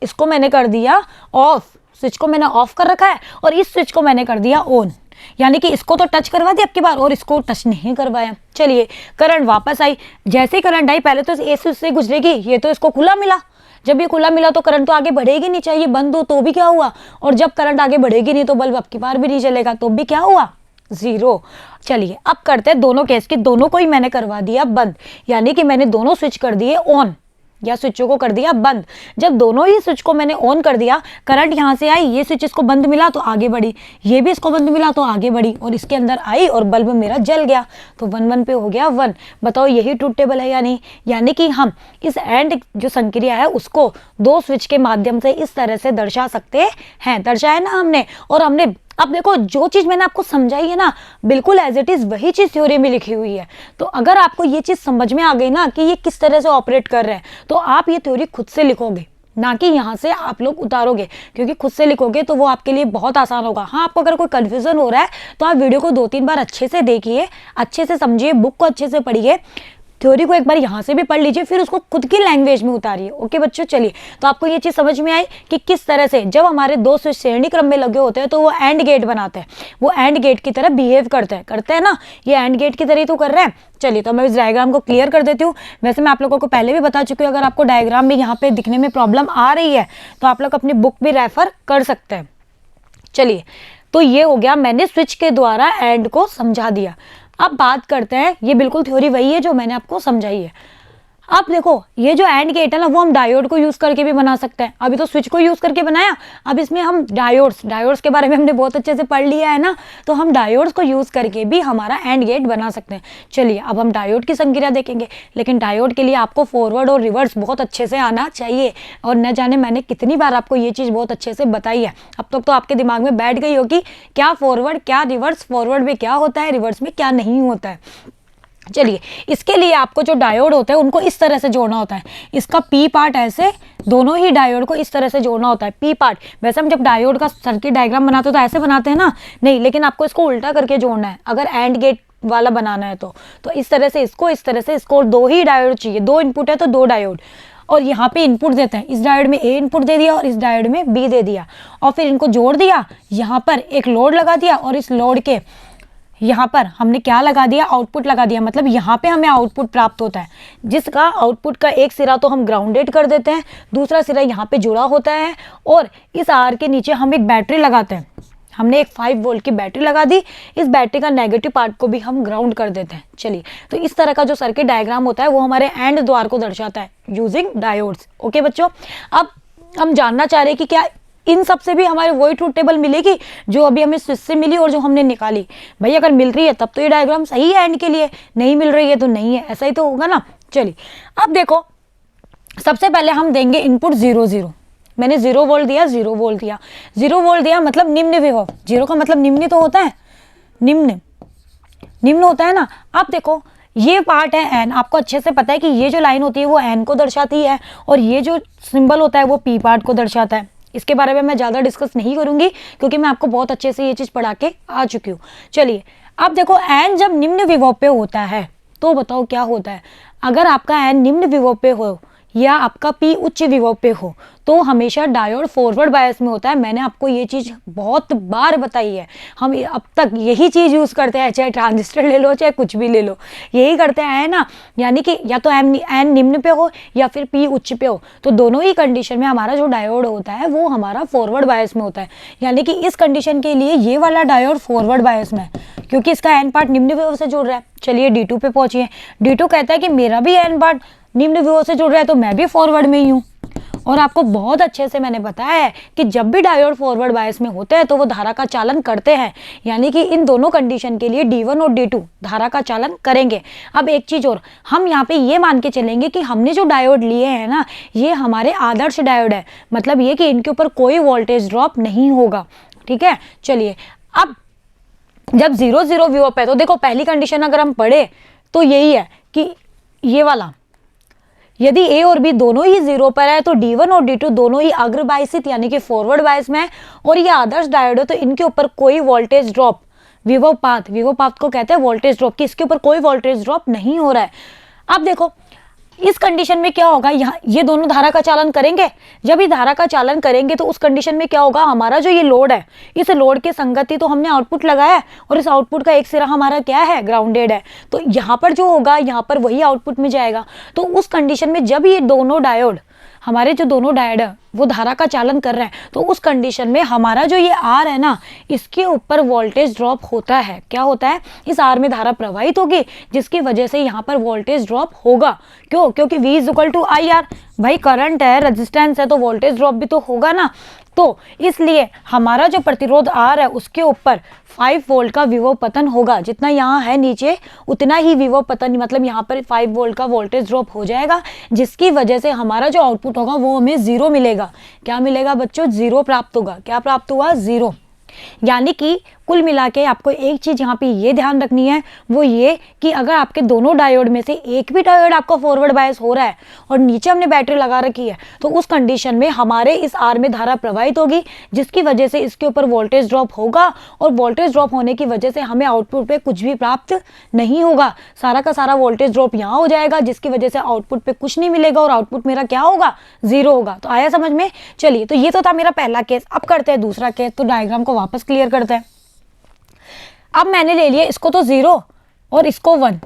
इसको मैंने कर दिया ऑफ, स्विच को मैंने ऑफ कर रखा है, और इस स्विच को मैंने कर दिया ऑन, यानी कि इसको तो टच करवा दिया अब की बार और इसको टच नहीं करवाया। चलिए करंट वापस आई, जैसे ही करंट आई पहले तो ए स्विच से गुजरेगी, ये तो इसको खुला मिला। जब ये खुला मिला तो करंट तो आगे बढ़ेगी नहीं, चाहिए बंद हो तो भी क्या हुआ, और जब करंट आगे बढ़ेगी नहीं तो बल्ब अब की बार भी नहीं जलेगा, तो भी क्या हुआ? 0। चलिए अब करते हैं दोनों केस की, दोनों को ही मैंने करवा दिया बंद, यानी कि मैंने दोनों स्विच कर दिए ऑन या स्विचों को कर दिया बंद। जब दोनों ही स्विच को मैंने ऑन कर दिया, करंट यहाँ से आई, ये स्विच इसको बंद मिला तो आगे बढ़ी, ये भी इसको बंद मिला तो आगे बढ़ी, और इसके अंदर आई और बल्ब मेरा जल गया। तो 1 1 पे हो गया 1। बताओ यही ट्रूथ टेबल है या नहीं? यानी कि हम इस एंड जो संक्रिया है उसको दो स्विच के माध्यम से इस तरह से दर्शा सकते हैं। दर्शाया ना हमने, और हमने अब देखो जो चीज मैंने आपको समझाई है ना, बिल्कुल एज इट इज वही चीज थ्योरी में लिखी हुई है। तो अगर आपको ये चीज समझ में आ गई ना कि ये किस तरह से ऑपरेट कर रहे हैं, तो आप ये थ्योरी खुद से लिखोगे, ना कि यहाँ से आप लोग उतारोगे, क्योंकि खुद से लिखोगे तो वो आपके लिए बहुत आसान होगा। हाँ, आपको अगर कोई कन्फ्यूजन हो रहा है तो आप वीडियो को 2-3 बार अच्छे से देखिए, अच्छे से समझिए, बुक को अच्छे से पढ़िए, थ्योरी को एक बार यहाँ से भी पढ़ लीजिए, फिर उसको खुद की लैंग्वेज में उतारिए। ओके बच्चों, चलिए तो आपको ये चीज़ समझ में आई कि किस तरह से जब हमारे दो स्विच श्रेणी क्रम में लगे होते हैं तो वो एंड गेट बनाते हैं, वो एंड गेट की तरह बिहेव करते हैं ना, ये एंड गेट की तरह ही तो कर रहे हैं। चलिए तो मैं इस डायग्राम को क्लियर कर देती हूँ। वैसे मैं आप लोगों को पहले भी बता चुकी हूँ, अगर आपको डायग्राम भी यहाँ पे दिखने में प्रॉब्लम आ रही है तो आप लोग अपनी बुक भी रेफर कर सकते हैं। चलिए तो ये हो गया, मैंने स्विच के द्वारा एंड को समझा दिया। अब बात करते हैं, ये बिल्कुल थ्योरी वही है जो मैंने आपको समझाई है। अब देखो ये जो एंड गेट है ना, वो हम डायोड को यूज करके भी बना सकते हैं। अभी तो स्विच को यूज करके बनाया, अब इसमें हम डायोड्स के बारे में हमने बहुत अच्छे से पढ़ लिया है ना, तो हम डायोड्स को यूज करके भी हमारा एंड गेट बना सकते हैं। चलिए अब हम डायोड की संक्रिया देखेंगे, लेकिन डायोड के लिए आपको फॉरवर्ड और रिवर्स बहुत अच्छे से आना चाहिए, और न जाने मैंने कितनी बार आपको ये चीज़ बहुत अच्छे से बताई है। अब तक तो आपके दिमाग में बैठ गई होगी क्या फॉरवर्ड क्या रिवर्स, फॉरवर्ड में क्या होता है, रिवर्स में क्या नहीं होता है। चलिए इसके लिए आपको जो डायोड होते हैं उनको इस तरह से जोड़ना होता है, इसका पी पार्ट ऐसे, दोनों ही डायोड को इस तरह से जोड़ना होता है, पी पार्ट। वैसे हम जब डायोड का सर्किट डायग्राम बनाते हैं तो ऐसे बनाते हैं ना, नहीं, लेकिन आपको इसको उल्टा करके जोड़ना है अगर एंड गेट वाला बनाना है तो इस तरह से इसको, इस तरह से इसको, दो ही डायोड चाहिए, 2 इनपुट है तो 2 डायोड, और यहाँ पे इनपुट देते हैं, इस डायोड में ए इनपुट दे दिया और इस डायोड में बी दे दिया, और फिर इनको जोड़ दिया, यहाँ पर एक लोड लगा दिया, और इस लोड के यहाँ पर हमने क्या लगा दिया, आउटपुट लगा दिया, मतलब यहाँ पे हमें आउटपुट प्राप्त होता है, जिसका आउटपुट का एक सिरा तो हम ग्राउंडेड कर देते हैं, दूसरा सिरा यहाँ पे जुड़ा होता है, और इस आर के नीचे हम एक बैटरी लगाते हैं। हमने एक 5 वोल्ट की बैटरी लगा दी, इस बैटरी का नेगेटिव पार्ट को भी हम ग्राउंड कर देते हैं। चलिए, तो इस तरह का जो सर्किट डायग्राम होता है वो हमारे एंड द्वार को दर्शाता है यूजिंग डायोड्स। ओके बच्चों, अब हम जानना चाह रहे हैं कि क्या इन सब से भी हमारे वही ट्रूथ टेबल मिलेगी जो अभी हमें स्विच से मिली और जो हमने निकाली। भाई अगर मिल रही है तब तो ये डायग्राम सही है एंड के लिए, नहीं मिल रही है तो नहीं है, ऐसा ही तो होगा ना। चलिए, अब देखो, सबसे पहले हम देंगे इनपुट 0 0। मैंने 0 वोल्ट दिया, 0 वोल्ट दिया, 0 वोल्ट दिया मतलब निम्न विभव। 0 का मतलब निम्न तो होता है, निम्न होता है ना। अब देखो, ये पार्ट है एन, आपको अच्छे से पता है कि ये जो लाइन होती है वो एन को दर्शाती है और ये जो सिंबल होता है वो पी पार्ट को दर्शाता है। इसके बारे में मैं ज़्यादा डिस्कस नहीं करूंगी क्योंकि मैं आपको बहुत अच्छे से ये चीज़ पढ़ा के आ चुकी हूँ। चलिए, अब देखो, एन जब निम्न विभव पे होता है तो बताओ क्या होता है। अगर आपका एन निम्न विभव पे हो या आपका पी उच्च विभव पे हो तो हमेशा डायोड फॉरवर्ड बायस में होता है। मैंने आपको ये चीज़ बहुत बार बताई है, हम अब तक यही चीज़ यूज़ करते हैं, चाहे ट्रांजिस्टर ले लो चाहे कुछ भी ले लो, यही करते हैं ना। यानी कि या तो एन निम्न पे हो या फिर पी उच्च पे हो, तो दोनों ही कंडीशन में हमारा जो डायोड होता है वो हमारा फॉरवर्ड बायस में होता है। यानी कि इस कंडीशन के लिए ये वाला डायोड फॉरवर्ड बायस में है क्योंकि इसका एन पार्ट निम्न विभव से जुड़ रहा है। चलिए D2 पे पहुंचिए। D2 कहता है कि मेरा भी एन पार्ट निम्न विभव से जुड़ रहा है तो मैं भी फॉरवर्ड में ही हूँ। और आपको बहुत अच्छे से मैंने बताया है कि जब भी डायोड फॉरवर्ड बायस में होते हैं तो वो धारा का चालन करते हैं। यानी कि इन दोनों कंडीशन के लिए D1 और D2 धारा का चालन करेंगे। अब एक चीज़ और, हम यहाँ पे ये मान के चलेंगे कि हमने जो डायोड लिए हैं ना, ये हमारे आदर्श डायोड है, मतलब ये कि इनके ऊपर कोई वोल्टेज ड्रॉप नहीं होगा। ठीक है, चलिए, अब जब 0 0 विभव है तो देखो, पहली कंडीशन अगर हम पढ़े तो यही है कि ये वाला, यदि ए और बी दोनों ही 0 पर है तो D1 और D2 दोनों ही अग्र बायसित यानी कि फॉरवर्ड बायस में है और ये आदर्श डायोड है तो इनके ऊपर कोई वोल्टेज ड्रॉप, विभव पात को कहते हैं वोल्टेज ड्रॉप, कि इसके ऊपर कोई वोल्टेज ड्रॉप नहीं हो रहा है। अब देखो, इस कंडीशन में क्या होगा, यहाँ ये दोनों धारा का चालन करेंगे। जब ये धारा का चालन करेंगे तो उस कंडीशन में क्या होगा, हमारा जो ये लोड है, इस लोड की संगति तो हमने आउटपुट लगाया है और इस आउटपुट का एक सिरा हमारा क्या है, ग्राउंडेड है। तो यहाँ पर जो होगा, यहाँ पर वही आउटपुट में जाएगा। तो उस कंडीशन में जब ये दोनों डायोड, हमारे जो दोनों डायोड है वो धारा का चालन कर रहे हैं तो उस कंडीशन में हमारा जो ये आर है ना, इसके ऊपर वोल्टेज ड्रॉप होता है। क्या होता है, इस आर में धारा प्रवाहित होगी जिसकी वजह से यहाँ पर वोल्टेज ड्रॉप होगा। क्यों, क्योंकि V = IR, भाई करंट है, रेजिस्टेंस है तो वोल्टेज ड्रॉप भी तो होगा ना। तो इसलिए हमारा जो प्रतिरोध R है उसके ऊपर 5 वोल्ट का विभव पतन होगा। जितना यहाँ है नीचे उतना ही विभव पतन, मतलब यहाँ पर 5 वोल्ट का वोल्टेज ड्रॉप हो जाएगा जिसकी वजह से हमारा जो आउटपुट होगा वो हमें 0 मिलेगा। क्या मिलेगा बच्चों, 0 प्राप्त होगा। क्या प्राप्त हुआ, 0। यानी कि कुल मिला के आपको एक चीज यहाँ पे ये ध्यान रखनी है, वो ये कि अगर आपके दोनों डायोड में से एक भी डायोड आपका फॉरवर्ड बायस हो रहा है और नीचे हमने बैटरी लगा रखी है तो उस कंडीशन में हमारे इस आर में धारा प्रवाहित होगी जिसकी वजह से इसके ऊपर वोल्टेज ड्रॉप होगा और वोल्टेज ड्रॉप होने की वजह से हमें आउटपुट पे कुछ भी प्राप्त नहीं होगा। सारा का सारा वोल्टेज ड्रॉप यहाँ हो जाएगा जिसकी वजह से आउटपुट पे कुछ नहीं मिलेगा और आउटपुट मेरा क्या होगा, 0 होगा। तो आया समझ में। चलिए, तो ये तो था मेरा पहला केस। अब करते हैं दूसरा केस। तो डायग्राम को वापस क्लियर करते हैं। अब मैंने ले लिया इसको तो 0 और इसको 1,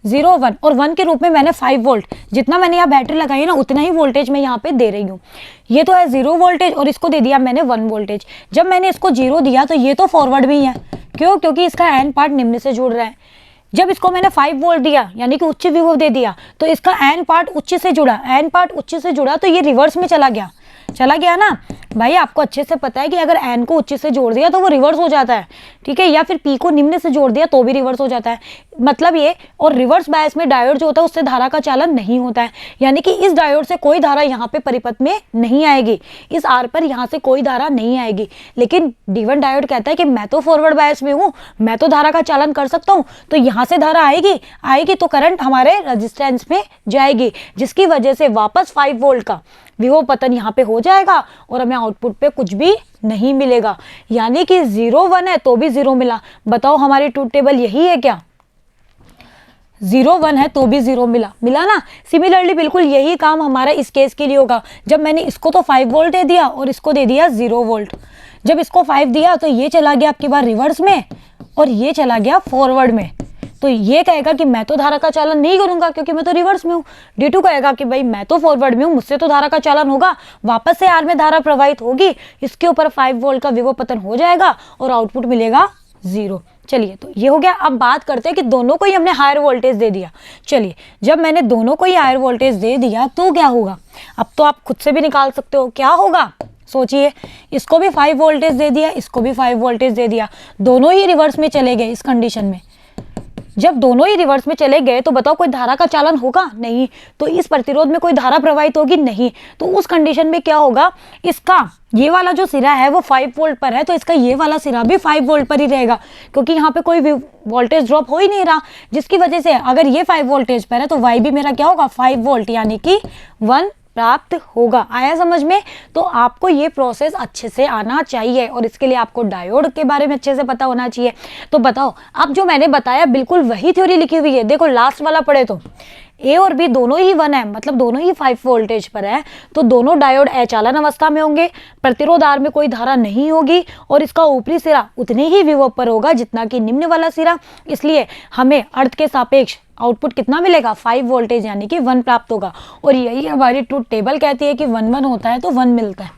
0 1 और 1 के रूप में मैंने 5 वोल्ट, जितना मैंने यहाँ बैटरी लगाई है ना उतना ही वोल्टेज मैं यहाँ पे दे रही हूँ। ये तो है 0 वोल्टेज और इसको दे दिया मैंने 1 वोल्टेज। जब मैंने इसको 0 दिया तो ये तो फॉरवर्ड में ही है। क्यों, क्योंकि इसका एन पार्ट निम्न से जुड़ रहा है। जब इसको मैंने 5 वोल्ट दिया यानी कि उच्च विभव दे दिया तो इसका एन पार्ट उच्च से जुड़ा, एन पार्ट उच्च से जुड़ा तो ये रिवर्स में चला गया ना। भाई आपको अच्छे से पता है कि अगर एन को उच्च से जोड़ दिया तो वो रिवर्स हो जाता है, ठीक है, या फिर पी को निम्न से जोड़ दिया तो भी रिवर्स हो जाता है, मतलब ये। और रिवर्स बायस में डायोड जो होता है उससे धारा का चालन नहीं होता है, यानी कि इस डायोड से कोई धारा यहाँ पे परिपथ में नहीं आएगी, इस आर पर यहाँ से कोई धारा नहीं आएगी। लेकिन D1 डायोड कहता है कि मैं तो फॉरवर्ड बायस में हूँ, मैं तो धारा का चालन कर सकता हूँ, तो यहाँ से धारा आएगी तो करंट हमारे रेजिस्टेंस में जाएगी जिसकी वजह से वापस 5 वोल्ट का विभव पतन यहाँ पे हो जाएगा और हमें आउटपुट पे कुछ भी नहीं मिलेगा। यानी कि 0 1 है तो भी 0 मिला। बताओ हमारी ट्रूथ टेबल यही है क्या, 0 1 है तो भी 0 मिला ना। सिमिलरली बिल्कुल यही काम हमारा इस केस के लिए होगा। जब मैंने इसको तो 5 वोल्ट दे दिया और इसको दे दिया 0 वोल्ट। जब इसको 5 दिया तो ये चला गया आपकी बार रिवर्स में और ये चला गया फॉरवर्ड में। तो ये कहेगा कि मैं तो धारा का चालन नहीं करूंगा क्योंकि मैं तो रिवर्स में हूँ। D2 कहेगा कि भाई मैं तो फॉरवर्ड में हूँ, मुझसे तो धारा का चालन होगा, वापस से R में धारा प्रवाहित होगी, इसके ऊपर 5 वोल्ट का विभव पतन हो जाएगा और आउटपुट मिलेगा 0। चलिए, तो ये हो गया। अब बात करते हैं कि दोनों को ही हमने हायर वोल्टेज दे दिया। चलिए, जब मैंने दोनों को ही हायर वोल्टेज दे दिया तो क्या होगा, अब तो आप खुद से भी निकाल सकते हो क्या होगा। सोचिए, इसको भी 5 वोल्टेज दे दिया, इसको भी 5 वोल्टेज दे दिया, दोनों ही रिवर्स में चले गए। इस कंडीशन में जब दोनों ही रिवर्स में चले गए तो बताओ कोई धारा का चालन होगा नहीं, तो इस प्रतिरोध में कोई धारा प्रवाहित होगी नहीं। तो उस कंडीशन में क्या होगा, इसका ये वाला जो सिरा है वो 5 वोल्ट पर है, तो इसका ये वाला सिरा भी 5 वोल्ट पर ही रहेगा क्योंकि यहाँ पे कोई वोल्टेज ड्रॉप हो ही नहीं रहा, जिसकी वजह से अगर ये 5 वोल्टेज पर है तो वाई भी मेरा क्या होगा 5 वोल्ट यानी कि 1 प्राप्त होगा। आया समझ में। तो आपको ये प्रोसेस अच्छे से आना चाहिए और इसके लिए आपको डायोड के बारे में अच्छे से पता होना चाहिए। तो बताओ, अब जो मैंने बताया बिल्कुल वही थ्योरी लिखी हुई है। देखो लास्ट वाला पढ़े तो ए और बी दोनों ही 1 है, मतलब दोनों ही 5 वोल्टेज पर है, तो दोनों डायोड अचालन अवस्था में होंगे, प्रतिरोध आर में कोई धारा नहीं होगी और इसका ऊपरी सिरा उतने ही विभव पर होगा जितना कि निम्न वाला सिरा। इसलिए हमें अर्थ के सापेक्ष आउटपुट कितना मिलेगा 5 वोल्टेज यानी कि 1 प्राप्त होगा। और यही हमारी ट्रूथ टेबल कहती है कि 1 1 होता है तो 1 मिलता है।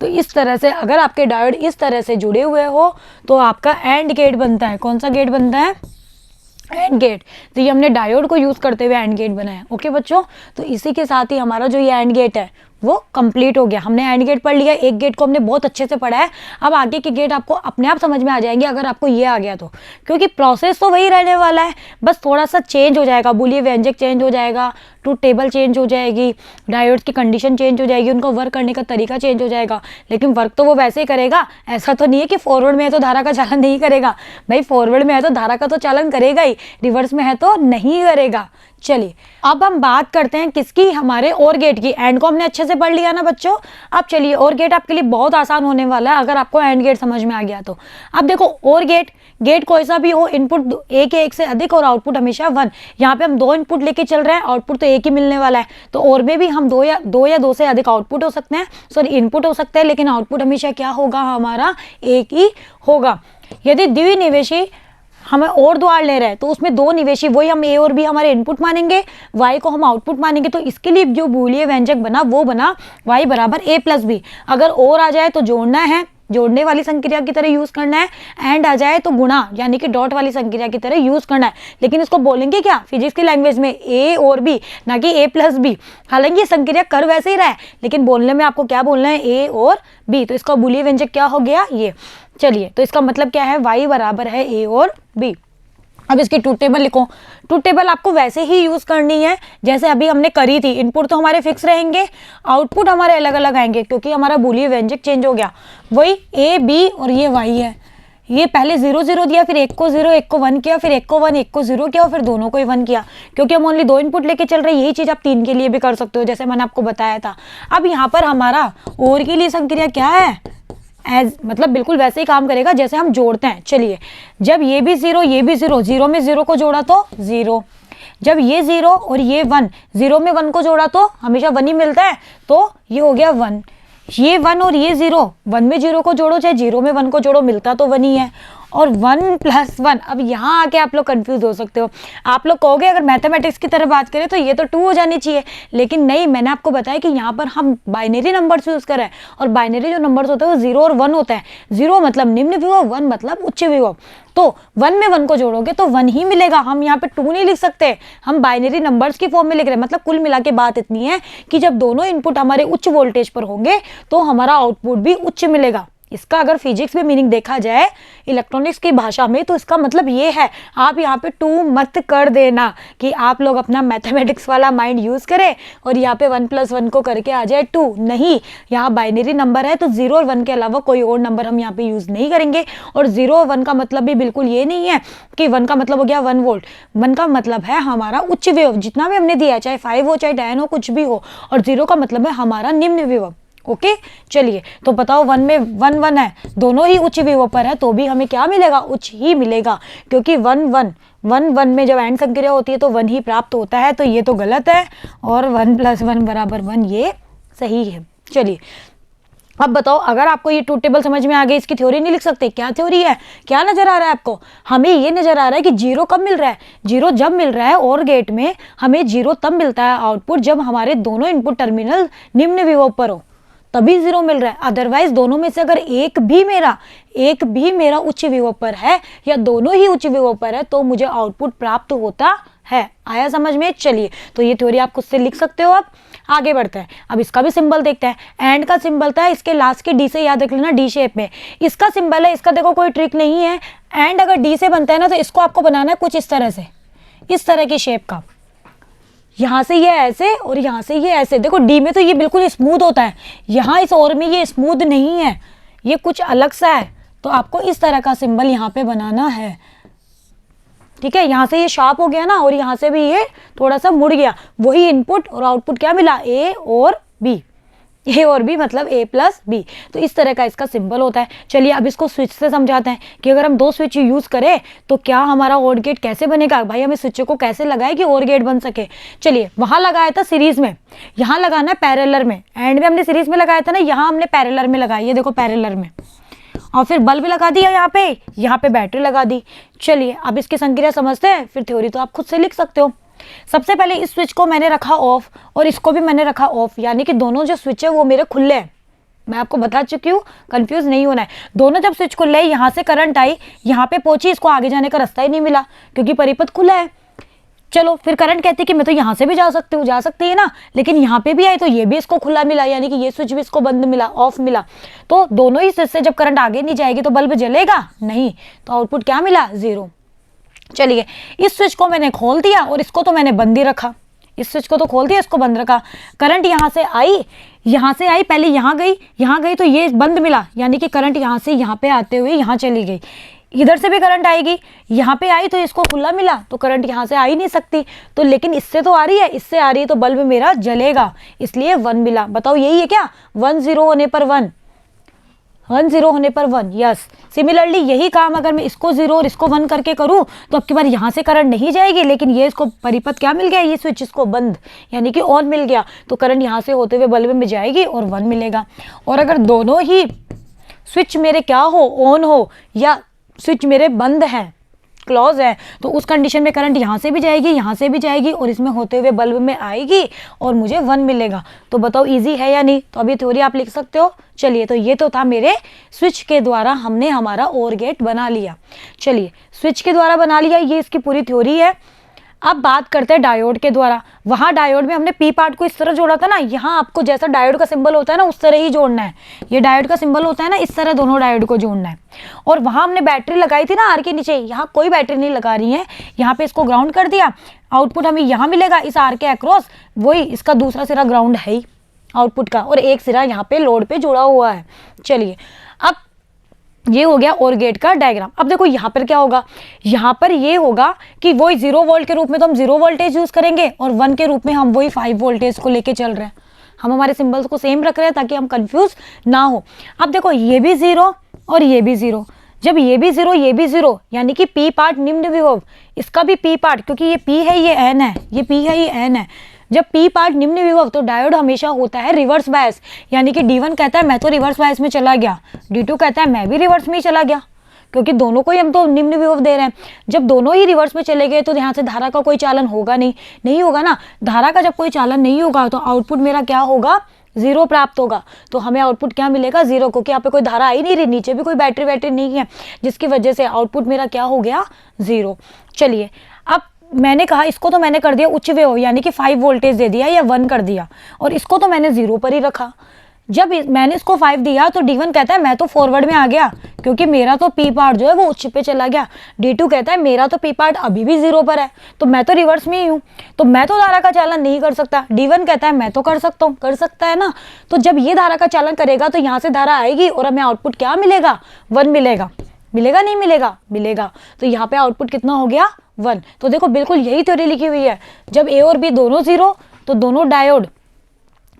तो इस तरह से अगर आपके डायोड इस तरह से जुड़े हुए हो तो आपका एंड गेट बनता है। कौन सा गेट बनता है, एंड गेट। तो ये हमने डायोड को यूज करते हुए एंड गेट बनाया। ओके बच्चों, तो इसी के साथ ही हमारा जो ये एंड गेट है वो कंप्लीट हो गया। हमने एंड गेट पढ़ लिया, एक गेट को हमने बहुत अच्छे से पढ़ा है। अब आगे के गेट आपको अपने आप समझ में आ जाएंगे अगर आपको ये आ गया तो, क्योंकि प्रोसेस तो वही रहने वाला है, बस थोड़ा सा चेंज हो जाएगा, बूलियन व्यंजक चेंज हो जाएगा, ट्रूथ टेबल चेंज हो जाएगी, डायोड्स की कंडीशन चेंज हो जाएगी, उनको वर्क करने का तरीका चेंज हो जाएगा, लेकिन वर्क तो वो वैसे ही करेगा। ऐसा तो नहीं है कि फॉरवर्ड में है तो धारा का चालन नहीं करेगा। भाई फॉरवर्ड में है तो धारा का तो चालन करेगा ही, रिवर्स में है तो नहीं करेगा। चलिए, अब हम बात करते हैं किसकी, हमारे और गेट की। एंड को हमने अच्छे से पढ़ लिया ना बच्चों। अब चलिए, और गेट आपके लिए बहुत आसान होने वाला है अगर आपको एंड गेट समझ में आ गया तो। अब देखो, और गेट कोई सा भी हो, इनपुट एक या एक से अधिक और आउटपुट हमेशा 1। यहाँ पे हम 2 इनपुट लेके चल रहे हैं, आउटपुट तो एक ही मिलने वाला है। तो और में भी हम 2 या 2 से अधिक आउटपुट हो सकते हैं, सॉरी इनपुट हो सकते हैं, लेकिन आउटपुट हमेशा क्या होगा, हमारा एक ही होगा। यदि द्विनिवेशी हमें और द्वार ले रहे हैं तो उसमें 2 निवेशी, वही हम ए और बी हमारे इनपुट मानेंगे, वाई को हम आउटपुट मानेंगे। तो इसके लिए जो बूलियन व्यंजक बना वो बना वाई बराबर ए प्लस बी। अगर और आ जाए तो जोड़ना है, जोड़ने वाली संक्रिया की तरह यूज करना है, एंड आ जाए तो गुणा यानी कि डॉट वाली संक्रिया की तरह यूज करना है। लेकिन इसको बोलेंगे क्या फिजिक्स की लैंग्वेज में, ए और बी, ना कि ए प्लस बी। हालांकि ये संक्रिया कर वैसे ही रहा है, लेकिन बोलने में आपको क्या बोलना है, ए और बी। तो इसका बूलियन व्यंजक क्या हो गया, ये। चलिए, तो इसका मतलब क्या है, वाई बराबर है ए और बी। अब इसकी ट्रूथ टेबल लिखो। ट्रूथ टेबल आपको वैसे ही यूज करनी है जैसे अभी हमने करी थी। इनपुट तो हमारे फिक्स रहेंगे, आउटपुट हमारे अलग अलग आएंगे क्योंकि हमारा बूलियन व्यंजक चेंज हो गया। वही ए बी और ये वाई है। ये पहले 0 0 दिया, फिर 1 को 0 1 को 1 किया, फिर 1 को 1 1 को 0 किया, और फिर दोनों को ही 1 किया क्योंकि हम ओनली 2 इनपुट लेके चल रहे हैं। यही चीज आप 3 के लिए भी कर सकते हो जैसे मैंने आपको बताया था। अब यहाँ पर हमारा और के लिए संक्रिया क्या है, मतलब बिल्कुल वैसे ही काम करेगा जैसे हम जोड़ते हैं। चलिए, जब ये भी 0 ये भी 0, 0 में 0 को जोड़ा तो 0, जब ये 0 और ये 1, 0 में 1 को जोड़ा तो हमेशा 1 ही मिलता है, तो ये हो गया 1। ये 1 और ये 0, 1 में 0 को जोड़ो चाहे 0 में 1 को जोड़ो, मिलता तो 1 ही है। और 1 + 1, अब यहाँ आके आप लोग कंफ्यूज हो सकते हो। आप लोग कहोगे अगर मैथमेटिक्स की तरह बात करें तो ये तो 2 हो जानी चाहिए, लेकिन नहीं, मैंने आपको बताया कि यहाँ पर हम बाइनरी नंबर्स यूज करें, और बाइनरी जो नंबर्स होते हैं वो 0 और 1 होते हैं। 0 मतलब निम्न विभव, 1 मतलब उच्च विभव। तो 1 में 1 को जोड़ोगे तो 1 ही मिलेगा। हम यहाँ पे 2 नहीं लिख सकते, हम बाइनरी नंबर्स की फॉर्म में लिख रहे हैं। मतलब कुल मिला के बात इतनी है कि जब दोनों इनपुट हमारे उच्च वोल्टेज पर होंगे तो हमारा आउटपुट भी उच्च मिलेगा। इसका अगर फिजिक्स में मीनिंग देखा जाए इलेक्ट्रॉनिक्स की भाषा में तो इसका मतलब ये है। आप यहाँ पे 2 मत कर देना कि आप लोग अपना मैथमेटिक्स वाला माइंड यूज करें और यहाँ पे 1 + 1 को करके आ जाए 2। नहीं, यहाँ बाइनरी नंबर है तो 0 और 1 के अलावा कोई और नंबर हम यहाँ पे यूज नहीं करेंगे। और 0 और 1 का मतलब भी बिल्कुल ये नहीं है कि 1 का मतलब हो गया 1 वोल्ट। 1 का मतलब है हमारा उच्च विभव, जितना भी हमने दिया है, चाहे 5 हो चाहे 10 हो, कुछ भी हो। और 0 का मतलब है हमारा निम्न विभव। ओके, चलिए, तो बताओ 1 में 1 1 है, दोनों ही उच्च विभव पर है, तो भी हमें क्या मिलेगा, उच्च ही मिलेगा, क्योंकि 1 1 1 1 में जब एंड संक्रिया होती है तो 1 ही प्राप्त होता है। तो ये तो गलत है, और 1 + 1 = 1 ये सही है। चलिए, अब बताओ, अगर आपको ये ट्रूथ टेबल समझ में आ गई, इसकी थ्योरी नहीं लिख सकते? क्या थ्योरी है, क्या नजर आ रहा है आपको? हमें ये नजर आ रहा है कि जीरो कब मिल रहा है, जीरो जब मिल रहा है और गेट में हमें जीरो तब मिलता है आउटपुट जब हमारे दोनों इनपुट टर्मिनल निम्न विभव पर हो, तभी जीरो मिल रहा है। अदरवाइज दोनों में से अगर एक भी मेरा उच्च विभव पर है या दोनों ही उच्च विभव पर है तो मुझे आउटपुट प्राप्त होता है। आया समझ में? चलिए, तो ये थ्योरी आप खुद से लिख सकते हो। अब आगे बढ़ते हैं, अब इसका भी सिंबल देखते हैं। एंड का सिंबल था इसके लास्ट के डी से, याद रख लेना, डी शेप में इसका सिंबल है। इसका देखो कोई ट्रिक नहीं है, एंड अगर डी से बनता है ना तो इसको आपको बनाना है कुछ इस तरह से, इस तरह की शेप का। यहाँ से ये ऐसे और यहाँ से ये ऐसे। देखो डी में तो ये बिल्कुल स्मूथ होता है, यहाँ इस और में ये स्मूथ नहीं है, ये कुछ अलग सा है। तो आपको इस तरह का सिंबल यहाँ पे बनाना है, ठीक है। यहाँ से ये शार्प हो गया ना और यहाँ से भी ये थोड़ा सा मुड़ गया, वही इनपुट और आउटपुट क्या मिला, ए और बी। ए और बी मतलब ए प्लस बी। तो इस तरह का इसका सिंबल होता है। चलिए अब इसको स्विच से समझाते हैं कि अगर हम दो स्विच यूज करें तो क्या हमारा और गेट कैसे बनेगा। भाई हमें स्विचों को कैसे लगाए कि और गेट बन सके। चलिए, वहां लगाया था सीरीज में, यहाँ लगाना है पैरेलल में। एंड में हमने सीरीज में लगाया था ना, यहाँ हमने पैरेलल में लगाया, ये देखो पैरेलल में। और फिर बल्ब लगा दिया यहाँ पे बैटरी लगा दी। चलिए अब इसकी संक्रिया समझते हैं, फिर थ्योरी तो आप खुद से लिख सकते हो। सबसे पहले इस स्विच को मैंने रखा ऑफ और इसको भी मैंने रखा ऑफ, यानी कि दोनों जो स्विच है वो मेरे खुले हैं। मैं आपको बता चुकी हूँ, कंफ्यूज नहीं होना है। दोनों जब स्विच खुले, यहाँ से करंट आई, यहाँ पे पहुंची, इसको आगे जाने का रास्ता ही नहीं मिला क्योंकि परिपथ खुला है। चलो फिर करंट कहती है कि मैं तो यहाँ से भी जा सकती हूँ, जा सकती है ना, लेकिन यहाँ पे भी आई तो ये भी इसको खुला मिला, यानी कि ये स्विच भी इसको बंद मिला, ऑफ मिला। तो दोनों ही स्विच से जब करंट आगे नहीं जाएगी तो बल्ब जलेगा नहीं, तो आउटपुट क्या मिला, जीरो। चलिए, इस स्विच को मैंने खोल दिया और इसको तो मैंने बंद ही रखा। इस स्विच को तो खोल दिया, इसको बंद रखा। करंट यहाँ से आई, पहले यहाँ गई तो ये बंद मिला, यानी कि करंट यहाँ से यहाँ पे आते हुए यहाँ चली गई। इधर से भी करंट आएगी, यहाँ पे आई तो इसको खुला मिला, तो करंट यहाँ से आ ही नहीं सकती। तो लेकिन इससे तो आ रही है, इससे आ रही है, तो बल्ब मेरा जलेगा, इसलिए 1 मिला। बताओ यही है क्या, 1 0 होने पर 1, 1 0 होने पर 1। यस, सिमिलरली यही काम अगर मैं इसको 0 और इसको 1 करके करूं तो अब की बार यहाँ से करंट नहीं जाएगी, लेकिन ये इसको परिपथ क्या मिल गया, ये स्विच इसको बंद यानी कि ऑन मिल गया, तो करंट यहाँ से होते हुए बल्ब में जाएगी और 1 मिलेगा। और अगर दोनों ही स्विच मेरे क्या हो, ऑन हो या स्विच मेरे बंद हैं, क्लोज है, तो उस कंडीशन में करंट यहाँ से भी जाएगी, यहाँ से भी जाएगी और इसमें होते हुए बल्ब में आएगी और मुझे 1 मिलेगा। तो बताओ इजी है या नहीं। तो अभी थ्योरी आप लिख सकते हो। चलिए, तो ये तो था मेरे स्विच के द्वारा हमने हमारा और गेट बना लिया। चलिए, स्विच के द्वारा बना लिया, ये इसकी पूरी थ्योरी है। अब बात करते हैं डायोड के द्वारा। वहाँ डायोड में हमने पी पार्ट को इस तरह जोड़ा था ना, यहाँ आपको जैसा डायोड का सिंबल होता है ना उस तरह ही जोड़ना है। ये डायोड का सिंबल होता है ना, इस तरह दोनों डायोड को जोड़ना है। और वहाँ हमने बैटरी लगाई थी ना आर के नीचे, यहाँ कोई बैटरी नहीं लगा रही है, यहाँ पे इसको ग्राउंड कर दिया। आउटपुट हमें यहाँ मिलेगा इस आर के अक्रॉस, वही इसका दूसरा सिरा ग्राउंड है ही आउटपुट का, और एक सिरा यहाँ पे लोड पे जुड़ा हुआ है। चलिए, अब ये हो गया और गेट का डायग्राम। अब देखो यहाँ पर क्या होगा, यहाँ पर ये होगा कि वही 0 वोल्ट के रूप में तो हम 0 वोल्टेज यूज करेंगे और 1 के रूप में हम वही 5 वोल्टेज को लेके चल रहे हैं। हम हमारे सिंबल्स को सेम रख रहे हैं ताकि हम कंफ्यूज ना हो। अब देखो ये भी 0 और ये भी 0, जब ये भी 0 ये भी 0, यानी कि पी पार्ट निम्न विभव, इसका भी पी पार्ट, क्योंकि ये पी है ये एन है, ये पी है ये एन है। जब पी पार्ट निम्न विभव तो डायोड हमेशा होता है रिवर्स बायस, यानी कि D1 कहता है मैं तो रिवर्स बायस में चला गया, D2 कहता है मैं भी रिवर्स में ही चला गया, क्योंकि दोनों को ही हम तो निम्न विभव दे रहे हैं। जब दोनों ही रिवर्स में चले गए तो यहाँ से धारा का कोई चालन होगा नहीं होगा ना। धारा का जब कोई चालन नहीं होगा तो आउटपुट मेरा क्या होगा, 0 प्राप्त होगा। तो हमें आउटपुट क्या मिलेगा, 0, क्योंकि यहाँ पे कोई धारा आई नहीं रही, नीचे भी कोई बैटरी नहीं है, जिसकी वजह से आउटपुट मेरा क्या हो गया, 0। चलिए, अब मैंने कहा इसको तो मैंने कर दिया उच्च विभव, यानी कि 5 वोल्टेज दे दिया या 1 कर दिया, और इसको तो मैंने 0 पर ही रखा। जब मैंने इसको 5 दिया तो D1 कहता है मैं तो फॉरवर्ड में आ गया, क्योंकि मेरा तो पी पार्ट जो है वो उच्च पे चला गया। D2 कहता है मेरा तो पी पार्ट अभी भी 0 पर है, तो मैं तो रिवर्स में ही हूँ, तो मैं तो धारा का चालन नहीं कर सकता। D1 कहता है मैं तो कर सकता हूँ, कर सकता है ना। तो जब ये धारा का चालन करेगा तो यहाँ से धारा आएगी और हमें आउटपुट क्या मिलेगा, 1 मिलेगा। मिलेगा नहीं मिलेगा, मिलेगा। तो यहाँ पे आउटपुट कितना हो गया, 1। तो देखो बिल्कुल यही थ्योरी लिखी हुई है। जब ए और बी दोनों 0 तो दोनों डायोड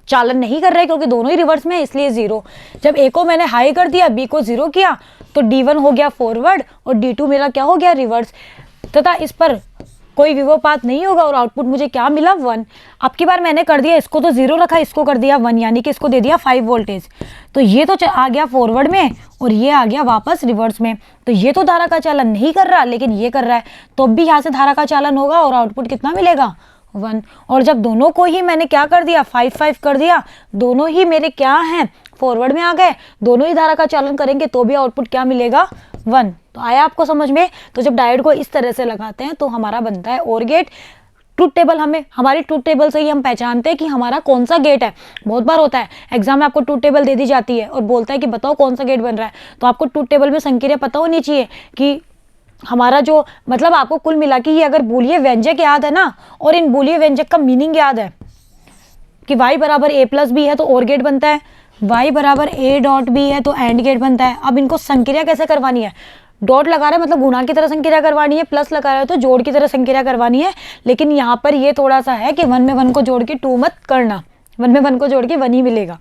चालन नहीं कर रहे, क्योंकि दोनों ही रिवर्स में है, इसलिए 0। जब ए को मैंने हाई कर दिया, बी को 0 किया, तो D1 हो गया फॉरवर्ड और D2 मेरा क्या हो गया, रिवर्स। तथा इस पर कोई विवो पाथ नहीं होगा और आउटपुट मुझे क्या मिला 1। अब की बार मैंने कर दिया, इसको तो 0 रखा, इसको कर दिया 1, यानी कि इसको दे दिया 5 वोल्टेज। तो ये तो आ गया फॉरवर्ड में और ये आ गया वापस रिवर्स में। तो ये तो धारा का चालन नहीं कर रहा, लेकिन ये कर रहा है, तो अब भी यहाँ से धारा का चालन होगा और आउटपुट कितना मिलेगा 1। और जब दोनों को ही मैंने क्या कर दिया 5-5 कर दिया, दोनों ही मेरे क्या हैं फॉरवर्ड में आ गए, दोनों ही धारा का चालन करेंगे तो भी आउटपुट क्या मिलेगा 1। तो आया आपको समझ में। तो जब डायोड को इस तरह से लगाते हैं तो हमारा बनता है और गेट। ट्रूथ टेबल हमारी ट्रूथ टेबल से ही हम पहचानते हैं कि हमारा कौन सा गेट है। बहुत बार होता है एग्जाम में आपको ट्रूथ टेबल दे दी जाती है और बोलता है कि बताओ कौन सा गेट बन रहा है, तो आपको ट्रूथ टेबल में संक्रिया पता होनी चाहिए कि हमारा जो मतलब आपको कुल मिला के ये अगर बूलियन व्यंजक याद है ना, और इन बूलियन व्यंजक का मीनिंग याद है कि y बराबर a प्लस बी है तो और गेट बनता है, y बराबर a डॉट बी है तो एंड गेट बनता है। अब इनको संक्रिया कैसे करवानी है, डॉट लगा रहे हैं मतलब गुणा की तरह संक्रिया करवानी है, प्लस लगा रहे हो तो जोड़ की तरह संक्रिया करवानी है। लेकिन यहाँ पर ये थोड़ा सा है कि 1 में 1 को जोड़ के 2 मत करना, 1 में 1 को जोड़ के 1 ही मिलेगा।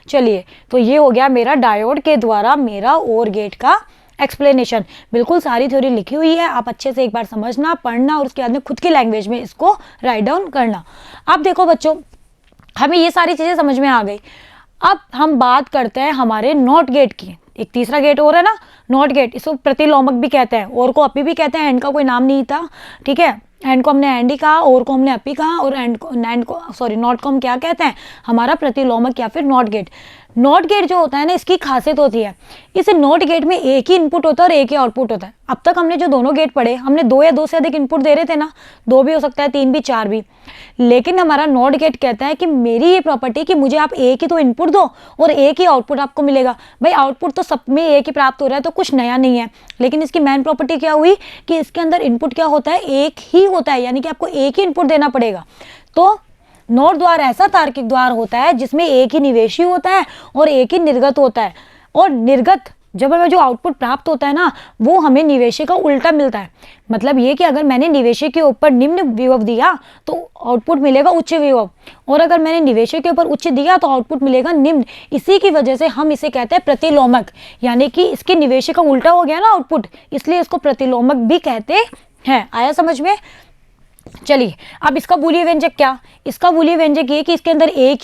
चलिए, तो ये हो गया मेरा डायोड के द्वारा मेरा और गेट का एक्सप्लेनेशन। बिल्कुल सारी थ्योरी लिखी हुई है, आप अच्छे से एक बार समझना, पढ़ना और उसके बाद में खुद की लैंग्वेज में इसको राइट डाउन करना। अब देखो बच्चों, हमें ये सारी चीज़ें समझ में आ गई। अब हम बात करते हैं हमारे नॉट गेट की। एक तीसरा गेट और है ना, नॉट गेट, इसको प्रतिलोमक भी कहते हैं, और को अपी भी कहते हैं, एंड का कोई नाम नहीं था, ठीक है। एंड को हमने एंड ही कहा, और को हमने अपी कहा, और नॉट को हम क्या कहते हैं, हमारा प्रतिलोमक या फिर नॉट गेट। नॉट गेट जो होता है ना, इसकी खासियत होती है, इस नॉट गेट में एक ही इनपुट होता है और एक ही आउटपुट होता है। अब तक हमने जो दोनों गेट पढ़े, हमने 2 या 2 से अधिक इनपुट दे रहे थे ना, 2 भी हो सकता है, 3 भी, 4 भी। लेकिन हमारा नॉट गेट कहता है कि मेरी ये प्रॉपर्टी कि मुझे आप एक ही तो इनपुट दो और एक ही आउटपुट आपको मिलेगा। भाई आउटपुट तो सब में एक ही प्राप्त हो रहा है, तो कुछ नया नहीं है, लेकिन इसकी मेन प्रॉपर्टी क्या हुई कि इसके अंदर इनपुट क्या होता है, एक ही होता है, यानी कि आपको एक ही इनपुट देना पड़ेगा। तो नॉट द्वार ऐसा तार्किक द्वार होता है जिसमें एक ही निवेशी होता है और एक ही निर्गत होता है। और निर्गत जब हमें जो आउटपुट प्राप्त होता है ना, वो हमें निवेशी का उल्टा मिलता है। मतलब ये कि अगर मैंने निवेशी के ऊपर निम्न विभव दिया तो आउटपुट मिलेगा उच्च विभव, और अगर मैंने निवेशी के ऊपर उच्च दिया तो आउटपुट मिलेगा निम्न। इसी की वजह से हम इसे कहते हैं प्रतिलोमक, यानी कि इसके निवेशी का उल्टा हो गया ना आउटपुट, इसलिए इसको प्रतिलोमक भी कहते हैं। आया समझ में। चलिए, अब इसका बूलियन व्यंजक क्या, इसका बूलियन व्यंजक ये कि इसके अंदर एक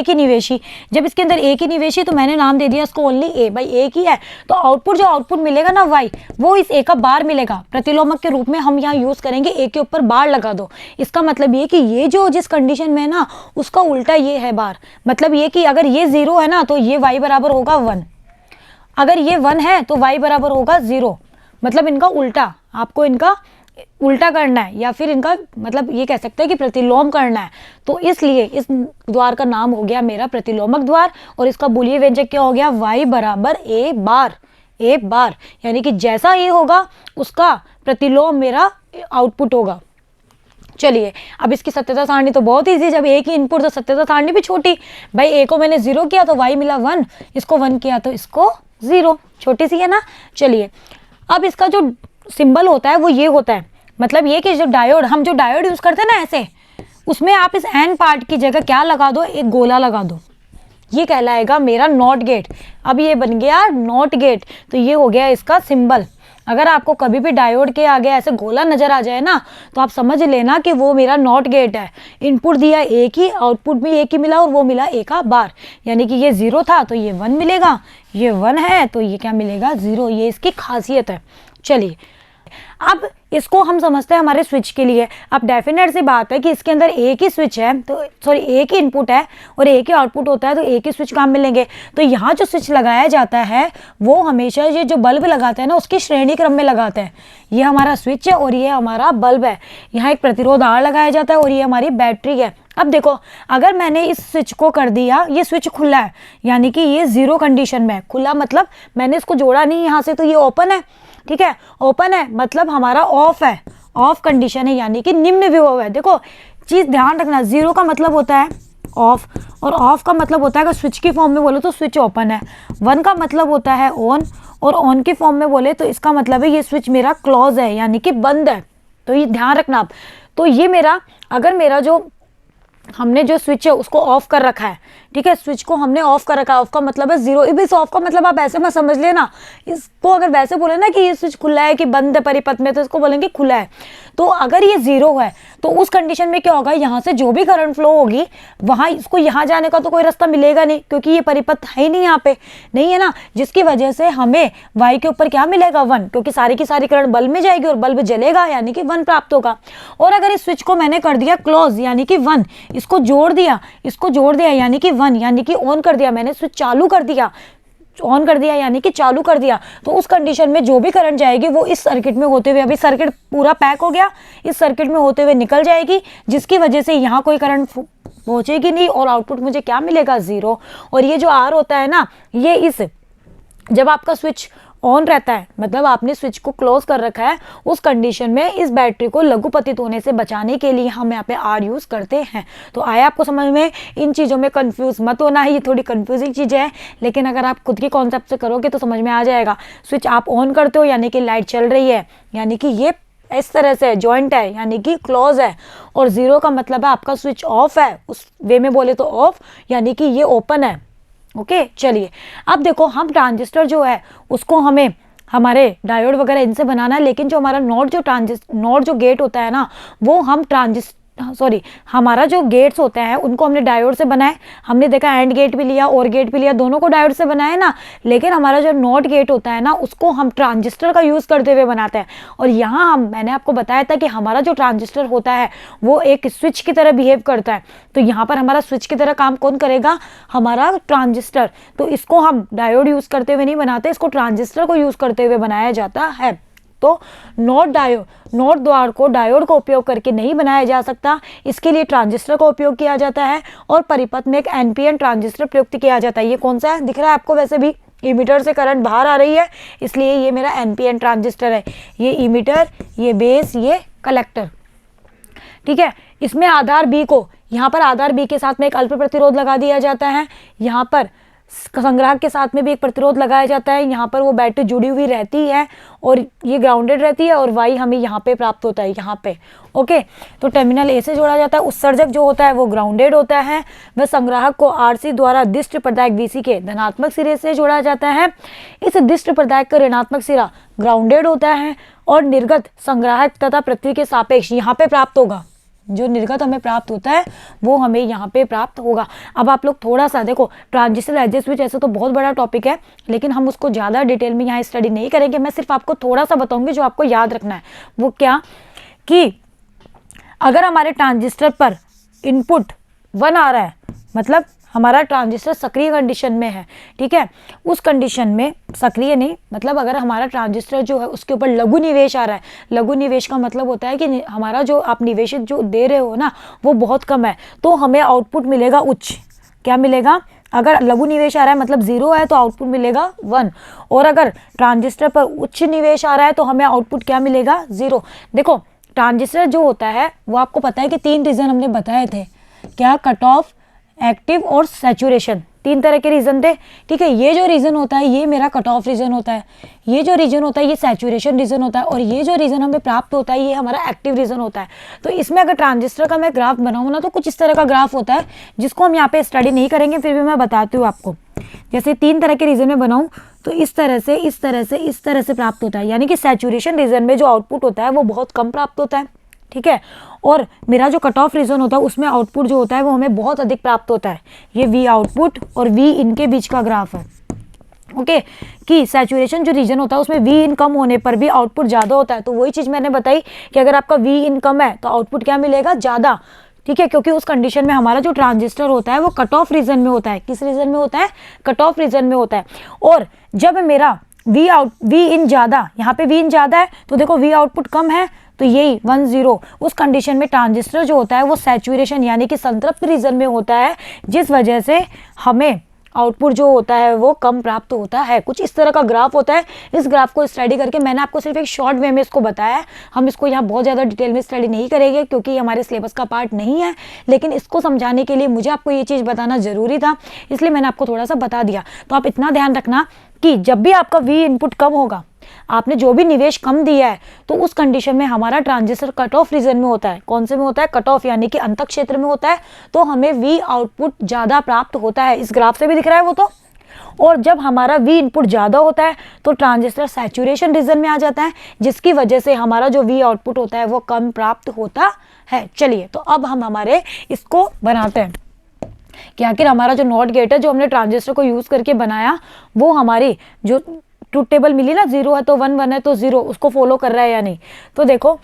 ही निवेशी। जब इसके अंदर एक ही निवेशी तो मैंने नाम दे दिया इसको ओनली ए। भाई एक ही है तो आउटपुट जो आउटपुट मिलेगा ना वाई, वो इस ए का बार मिलेगा। प्रतिलोमक के रूप में हम यहाँ यूज करेंगे ए के ऊपर बार लगा दो। इसका मतलब ये कि ये जो जिस कंडीशन में है ना, उसका उल्टा ये है बार। मतलब ये कि अगर ये 0 है ना तो ये वाई बराबर होगा 1, अगर ये 1 है तो वाई बराबर होगा 0। मतलब इनका उल्टा, आपको इनका उल्टा करना है, या फिर इनका मतलब ये कह सकते हैं कि प्रतिलोम करना है। तो इसलिए इस द्वार का नाम हो गया मेरा प्रतिलोमक द्वार, और इसका बूलियन व्यंजक क्या हो गया, y बराबर a बार, यानी कि जैसा ये होगा उसका प्रतिलोम मेरा आउटपुट होगा। चलिए, अब इसकी सत्यता सारणी तो बहुत ईजी, जब एक ही इनपुट तो सत्यता सारणी भी छोटी। भाई a को मैंने 0 किया तो y मिला 1, इसको 1 किया तो इसको 0, छोटी सी है ना। चलिए, अब इसका जो सिंबल होता है वो ये होता है, मतलब ये कि जो डायोड, हम जो डायोड यूज करते हैं ना ऐसे, उसमें आप इस एन पार्ट की जगह क्या लगा दो, एक गोला लगा दो, ये कहलाएगा मेरा नॉट गेट। अब ये बन गया नॉट गेट, तो ये हो गया इसका सिंबल। अगर आपको कभी भी डायोड के आगे ऐसे गोला नजर आ जाए ना, तो आप समझ लेना कि वो मेरा नॉट गेट है। इनपुट दिया एक ही, आउटपुट भी एक ही मिला, और वो मिला ए का बार, यानी कि ये 0 था तो ये 1 मिलेगा, ये 1 है तो ये क्या मिलेगा 0। ये इसकी खासियत है। चलिए, अब इसको हम समझते हैं हमारे स्विच के लिए। अब डेफिनेट सी बात है कि इसके अंदर एक ही स्विच है, तो सॉरी एक ही इनपुट है और एक ही आउटपुट होता है, तो एक ही स्विच काम मिलेंगे। तो यहाँ जो स्विच लगाया जाता है वो हमेशा ये जो बल्ब लगाते हैं ना, उसकी श्रेणी क्रम में लगाते हैं। ये हमारा स्विच है और ये हमारा बल्ब है। यहाँ एक प्रतिरोध R लगाया जाता है और ये हमारी बैटरी है। अब देखो, अगर मैंने इस स्विच को कर दिया, ये स्विच खुला है, यानी कि ये 0 कंडीशन में है। खुला मतलब मैंने इसको जोड़ा नहीं यहाँ से, तो ये ओपन है, ठीक है। ओपन है मतलब हमारा ऑफ है, ऑफ कंडीशन है, यानी कि निम्न विभव है। देखो चीज ध्यान रखना, 0 का मतलब होता है ऑफ, और ऑफ का मतलब होता है, अगर स्विच की फॉर्म में बोले तो स्विच ओपन है। 1 का मतलब होता है ऑन, और ऑन की फॉर्म में बोले तो इसका मतलब है ये स्विच मेरा क्लोज है, यानी कि बंद है। तो ये ध्यान रखना आप। तो ये मेरा, अगर मेरा जो हमने जो स्विच है उसको ऑफ कर रखा है, ठीक है, स्विच को हमने ऑफ कर रखा है, ऑफ का मतलब है जीरो। इस ऑफ का मतलब आप ऐसे मत समझ लेना, इसको अगर वैसे बोले ना कि ये स्विच खुला है कि बंद है परिपथ में, तो इसको बोलेंगे खुला है। तो अगर ये जीरो है तो उस कंडीशन में क्या होगा, यहाँ से जो भी करंट फ्लो होगी वहाँ इसको यहाँ जाने का तो कोई रास्ता मिलेगा नहीं, क्योंकि ये परिपथ है ही नहीं, यहाँ पे नहीं है ना, जिसकी वजह से हमें वाई के ऊपर क्या मिलेगा 1, क्योंकि सारी की सारी करंट बल्ब में जाएगी और बल्ब जलेगा, यानी कि 1 प्राप्त होगा। और अगर इस स्विच को मैंने कर दिया क्लोज यानी कि 1, इसको जोड़ दिया यानी कि 1, यानी कि ऑन कर दिया, मैंने स्विच चालू कर दिया, ऑन कर दिया यानी कि चालू कर दिया, तो उस कंडीशन में जो भी करंट जाएगी वो इस सर्किट में होते हुए, अभी सर्किट पूरा पैक हो गया, इस सर्किट में होते हुए निकल जाएगी, जिसकी वजह से यहाँ कोई करंट पहुंचेगी नहीं और आउटपुट मुझे क्या मिलेगा 0। और ये जो आर होता है ना, ये इस जब आपका स्विच ऑन रहता है, मतलब आपने स्विच को क्लोज कर रखा है, उस कंडीशन में इस बैटरी को लघुपतित होने से बचाने के लिए हम यहाँ पे आर यूज करते हैं। तो आया आपको समझ में? इन चीज़ों में कंफ्यूज मत होना, ये थोड़ी कंफ्यूजिंग चीज़ें हैं, लेकिन अगर आप खुद के कॉन्सेप्ट से करोगे तो समझ में आ जाएगा। स्विच आप ऑन करते हो यानी कि लाइट चल रही है, यानी कि ये इस तरह से जॉइंट है यानी कि क्लोज है, और 0 का मतलब है आपका स्विच ऑफ है, उस वे में बोले तो ऑफ यानी कि ये ओपन है। ओके चलिए, अब देखो हम ट्रांजिस्टर जो है उसको हमें हमारे डायोड वगैरह इनसे बनाना है, लेकिन जो हमारा नॉट जो गेट होता है ना, वो हम हमारा जो गेट्स होते हैं उनको हमने डायोड से बनाए। हमने देखा एंड गेट भी लिया और गेट भी लिया, दोनों को डायोड से बनाए ना, लेकिन हमारा जो नॉट गेट होता है ना उसको हम ट्रांजिस्टर का यूज़ करते हुए बनाते हैं। और यहाँ मैंने आपको बताया था कि हमारा जो ट्रांजिस्टर होता है वो एक स्विच की तरह बिहेव करता है, तो यहाँ पर हमारा स्विच की तरह काम कौन करेगा, हमारा ट्रांजिस्टर। तो इसको हम डायोड यूज़ करते हुए नहीं बनाते, इसको ट्रांजिस्टर को यूज़ करते हुए बनाया जाता है। तो नॉट द्वार को डायोड का उपयोग करके नहीं बनाया जा सकता, इसके लिए ट्रांजिस्टर का उपयोग किया जाता है, और परिपथ में एक एनपीएन ट्रांजिस्टर प्रयुक्त किया जाता है। ये कौन सा है दिख रहा है आपको? वैसे भी इमीटर से करंट बाहर आ रही है, इसलिए ये मेरा एनपीएन ट्रांजिस्टर है। ये इमीटर, ये बेस, ये कलेक्टर, ठीक है। इसमें आधार बी को, यहाँ पर आधार बी के साथ में एक अल्प प्रतिरोध लगा दिया जाता है, यहाँ पर संग्राहक के साथ में भी एक प्रतिरोध लगाया जाता है, यहाँ पर वो बैटरी जुड़ी हुई रहती है और ये ग्राउंडेड रहती है, और वाई हमें यहाँ पे प्राप्त होता है, यहाँ पे। ओके, तो टर्मिनल ए से जोड़ा जाता है। उत्सर्जक जो होता है वो ग्राउंडेड होता है, वह संग्राहक को आरसी द्वारा दिष्ट प्रदायक वीसी के धनात्मक सिरे से जोड़ा जाता है। इस दिष्ट प्रदायक का ऋणात्मक सिरा ग्राउंडेड होता है, और निर्गत संग्राहक तथा पृथ्वी के सापेक्ष यहाँ पे प्राप्त होगा। जो निर्गत हमें प्राप्त होता है वो हमें यहाँ पे प्राप्त होगा। अब आप लोग थोड़ा सा देखो, ट्रांजिस्टर एडजस्ट स्विच ऐसे तो बहुत बड़ा टॉपिक है, लेकिन हम उसको ज़्यादा डिटेल में यहाँ स्टडी नहीं करेंगे। मैं सिर्फ आपको थोड़ा सा बताऊंगी जो आपको याद रखना है। वो क्या कि अगर हमारे ट्रांजिस्टर पर इनपुट 1 आ रहा है, मतलब हमारा ट्रांजिस्टर सक्रिय कंडीशन में है, ठीक है, उस कंडीशन में सक्रिय नहीं, मतलब अगर हमारा ट्रांजिस्टर जो है उसके ऊपर लघु निवेश आ रहा है। लघु निवेश का मतलब होता है कि हमारा जो आप निवेशित जो दे रहे हो ना वो बहुत कम है, तो हमें आउटपुट मिलेगा उच्च। क्या मिलेगा? अगर लघु निवेश आ रहा है मतलब 0 है तो आउटपुट मिलेगा 1, और अगर ट्रांजिस्टर पर उच्च निवेश आ रहा है तो हमें आउटपुट क्या मिलेगा? 0। देखो ट्रांजिस्टर जो होता है वो आपको पता है कि 3 रीजन हमने बताए थे, क्या? कट ऑफ, एक्टिव और सैचुरेशन, 3 तरह के रीजन थे, ठीक है। ये जो रीजन होता है ये मेरा कट ऑफ रीजन होता है, ये जो रीजन होता है ये सैचुरेशन रीजन होता है, और ये जो रीजन हमें प्राप्त होता है ये हमारा एक्टिव रीजन होता है। तो इसमें अगर ट्रांजिस्टर का मैं ग्राफ बनाऊँ ना तो कुछ इस तरह का ग्राफ होता है, जिसको हम यहाँ पे स्टडी नहीं करेंगे, फिर भी मैं बताती हूँ आपको। जैसे 3 तरह के रीजन में बनाऊँ तो इस तरह से, इस तरह से, इस तरह से प्राप्त होता है, यानी कि सैचुरेशन रीजन में जो आउटपुट होता है वो बहुत कम प्राप्त होता है, ठीक है। और मेरा जो कट ऑफ रीजन होता है उसमें आउटपुट जो होता है वो हमें बहुत अधिक प्राप्त होता है। ये वी आउटपुट और वी इन के बीच का ग्राफ है, ओके। कि सैचुरेशन जो रीजन होता है उसमें वी इन कम होने पर भी आउटपुट ज़्यादा होता है। तो वही चीज़ मैंने बताई कि अगर आपका वी इन कम है तो आउटपुट क्या मिलेगा? ज़्यादा, ठीक है, क्योंकि उस कंडीशन में हमारा जो ट्रांजिस्टर होता है वो कट ऑफ रीजन में होता है। किस रीजन में होता है? कट ऑफ रीजन में होता है। और जब मेरा वी इन ज़्यादा, यहाँ पे वी इन ज़्यादा है तो देखो वी आउटपुट कम है, तो यही 1 0, उस कंडीशन में ट्रांजिस्टर जो होता है वो सैचुरेशन यानी कि संतृप्त रीजन में होता है, जिस वजह से हमें आउटपुट जो होता है वो कम प्राप्त होता है। कुछ इस तरह का ग्राफ होता है। इस ग्राफ को स्टडी करके मैंने आपको सिर्फ एक शॉर्ट वे में इसको बताया है, हम इसको यहाँ बहुत ज़्यादा डिटेल में स्टडी नहीं करेंगे क्योंकि हमारे सिलेबस का पार्ट नहीं है, लेकिन इसको समझाने के लिए मुझे आपको ये चीज़ बताना ज़रूरी था, इसलिए मैंने आपको थोड़ा सा बता दिया। तो आप इतना ध्यान रखना कि जब भी आपका वी इनपुट कम होगा आपने जो भी निवेश कम दिया है, तो उस कंडीशन में हमारा ट्रांजिस्टर कट ऑफ रीजन में होता है। कौन से में होता है? कट ऑफ, यानी कि अंतक क्षेत्र में होता है, तो हमें वी आउटपुट ज़्यादा प्राप्त होता है। इस ग्राफ से भी दिख रहा है वो तो। और जब हमारा वी इनपुट ज़्यादा होता है तो ट्रांजिस्टर सैचुरेशन रीजन में आ जाता है, जिसकी वजह से हमारा जो वी आउटपुट होता है वो कम प्राप्त होता है। चलिए, तो अब हम हमारे इसको बनाते हैं कि आखिर हमारा जो नॉट गेट है, जो हमने ट्रांजिस्टर को यूज़ करके बनाया, वो हमारी जो ट्रूथ टेबल मिली ना, 0 है तो 1, 1 है तो 0, उसको फॉलो कर रहा है या नहीं। तो देखो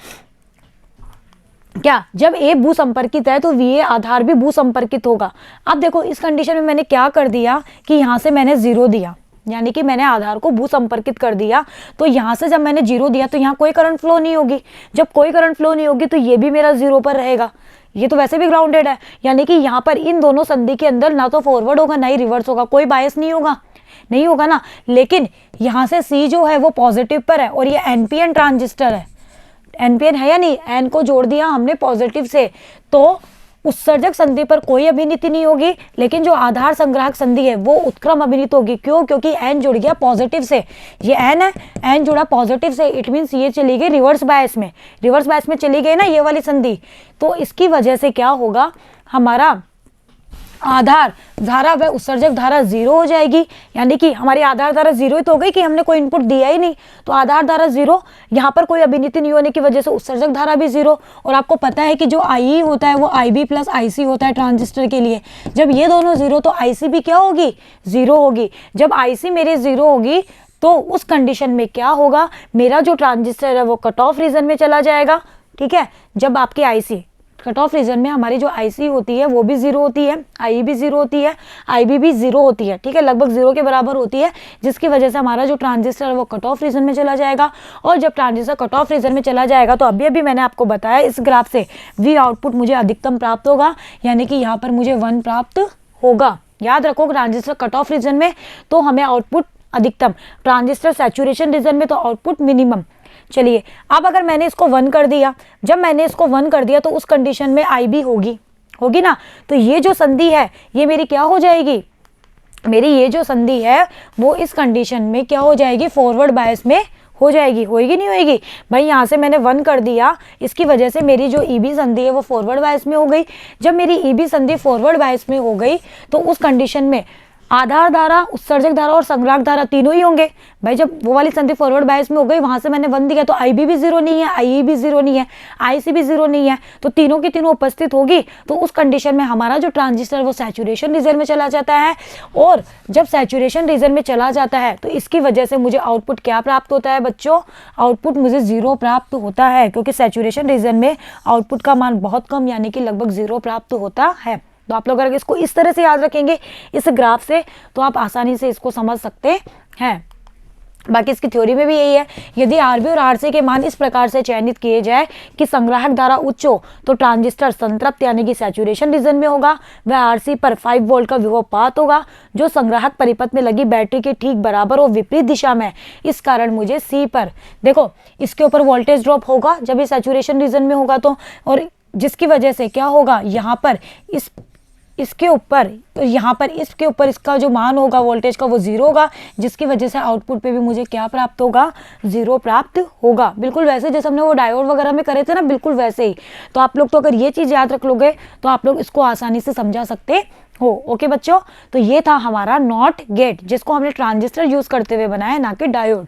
क्या, जब ए भू संपर्कित है तो वी आधार भी भू संपर्कित होगा। अब देखो इस कंडीशन में मैंने क्या कर दिया कि यहाँ से मैंने 0 दिया, यानी कि मैंने आधार को भू संपर्कित कर दिया। तो यहाँ से जब मैंने 0 दिया तो यहाँ कोई करंट फ्लो नहीं होगी। जब कोई करंट फ्लो नहीं होगी तो ये भी मेरा 0 पर रहेगा। ये तो वैसे भी ग्राउंडेड है, यानी कि यहाँ पर इन दोनों संधि के अंदर ना तो फॉरवर्ड होगा ना ही रिवर्स होगा, कोई बायस नहीं होगा, नहीं होगा ना। लेकिन यहाँ से सी जो है वो पॉजिटिव पर है और ये एनपीएन ट्रांजिस्टर है। एनपीएन है या नहीं? एन को जोड़ दिया हमने पॉजिटिव से, तो उत्सर्जक संधि पर कोई अभिनीति नहीं होगी, लेकिन जो आधार संग्राहक संधि है वो उत्क्रम अभिनीत होगी। क्यों? क्योंकि एन जुड़ गया पॉजिटिव से। ये एन है, एन जुड़ा पॉजिटिव से, इट मीन्स ये चली गई रिवर्स बायस में। रिवर्स बायस में चली गई ना ये वाली संधि, तो इसकी वजह से क्या होगा, हमारा आधार धारा व उत्सर्जक धारा 0 हो जाएगी। यानी कि हमारी आधार धारा 0 ही तो हो गई कि हमने कोई इनपुट दिया ही नहीं, तो आधार धारा 0, यहाँ पर कोई अभिनीति नहीं होने की वजह से उत्सर्जक धारा भी 0। और आपको पता है कि जो आई होता है वो IB प्लस IC होता है ट्रांजिस्टर के लिए। जब ये दोनों 0 तो IC भी क्या होगी? 0 होगी। जब IC मेरी 0 होगी तो उस कंडीशन में क्या होगा, मेरा जो ट्रांजिस्टर है वो कट ऑफ रीजन में चला जाएगा। ठीक है, जब आपकी IC कट ऑफ रीजन में, हमारी जो IC होती है वो भी 0 होती है, IE भी 0 होती है, IB भी 0 होती है। ठीक है, लगभग 0 के बराबर होती है, जिसकी वजह से हमारा जो ट्रांजिस्टर है वो कट ऑफ रीजन में चला जाएगा। और जब ट्रांजिस्टर कट ऑफ रीजन में चला जाएगा तो अभी मैंने आपको बताया इस ग्राफ से वी आउटपुट मुझे अधिकतम प्राप्त होगा, यानी कि यहाँ पर मुझे 1 प्राप्त होगा। याद रखो, ट्रांजिस्टर कट ऑफ रीजन में तो हमें आउटपुट अधिकतम, ट्रांजिस्टर सैचुरेशन रीजन में तो आउटपुट मिनिमम। चलिए, अब अगर मैंने इसको 1 कर दिया, जब मैंने इसको 1 कर दिया तो उस कंडीशन में IB होगी ना, तो ये जो संधि है ये मेरी क्या हो जाएगी, मेरी ये जो संधि है वो इस कंडीशन में क्या हो जाएगी, फॉरवर्ड बायस में हो जाएगी। होएगी नहीं होएगी भाई? यहाँ से मैंने 1 कर दिया, इसकी वजह से मेरी जो EB संधि है वो फॉरवर्ड बायस में हो गई। जब मेरी EB संधि फॉरवर्ड बायस में हो गई तो उस कंडीशन में आधार धारा, उत्सर्जक धारा और संग्राहक धारा तीनों ही होंगे। भाई जब वो वाली संधि फॉरवर्ड बायस में हो गई, वहां से मैंने 1 दिया तो IB भी 0 नहीं है, IE भी 0 नहीं है, IC भी 0 नहीं है, तो तीनों की तीनों उपस्थित होगी। तो उस कंडीशन में हमारा जो ट्रांजिस्टर वो सैचुरेशन रीजन में चला जाता है। और जब सैचुरेशन रीजन में चला जाता है तो इसकी वजह से मुझे आउटपुट क्या प्राप्त होता है बच्चों? आउटपुट मुझे 0 प्राप्त होता है, क्योंकि सैचुरेशन रीजन में आउटपुट का मान बहुत कम, यानी कि लगभग 0 प्राप्त होता है। तो आप लोग अगर इसको इस तरह से याद रखेंगे इस ग्राफ से, तो आप आसानी से इसको समझ सकते हैं। बाकी इसकी थ्योरी में भी यही है, यदि RB और RC के मान इस प्रकार से चयनित किए जाए कि संग्राहक धारा उच्च हो तो ट्रांजिस्टर संतृप्त यानी कि सैचुरेशन रीजन में होगा, वह RC पर 5 वोल्ट का विभवपात होगा जो संग्राहक परिपथ में लगी बैटरी के ठीक बराबर और विपरीत दिशा में। इस कारण मुझे C पर, देखो इसके ऊपर वोल्टेज ड्रॉप होगा जब ये सैचुरेशन रीजन में होगा तो, और जिसकी वजह से क्या होगा, यहाँ पर इसके ऊपर, तो यहाँ पर इसके ऊपर इसका जो मान होगा वोल्टेज का वो 0 होगा, जिसकी वजह से आउटपुट पे भी मुझे क्या प्राप्त होगा? 0 प्राप्त होगा। बिल्कुल वैसे जैसे हमने वो डायोड वगैरह में करे थे ना, बिल्कुल वैसे ही। तो आप लोग तो अगर ये चीज़ याद रख लोगे तो आप लोग इसको आसानी से समझा सकते हो। ओके बच्चों, तो ये था हमारा नॉट गेट, जिसको हमने ट्रांजिस्टर यूज करते हुए बनाया, ना कि डायोड।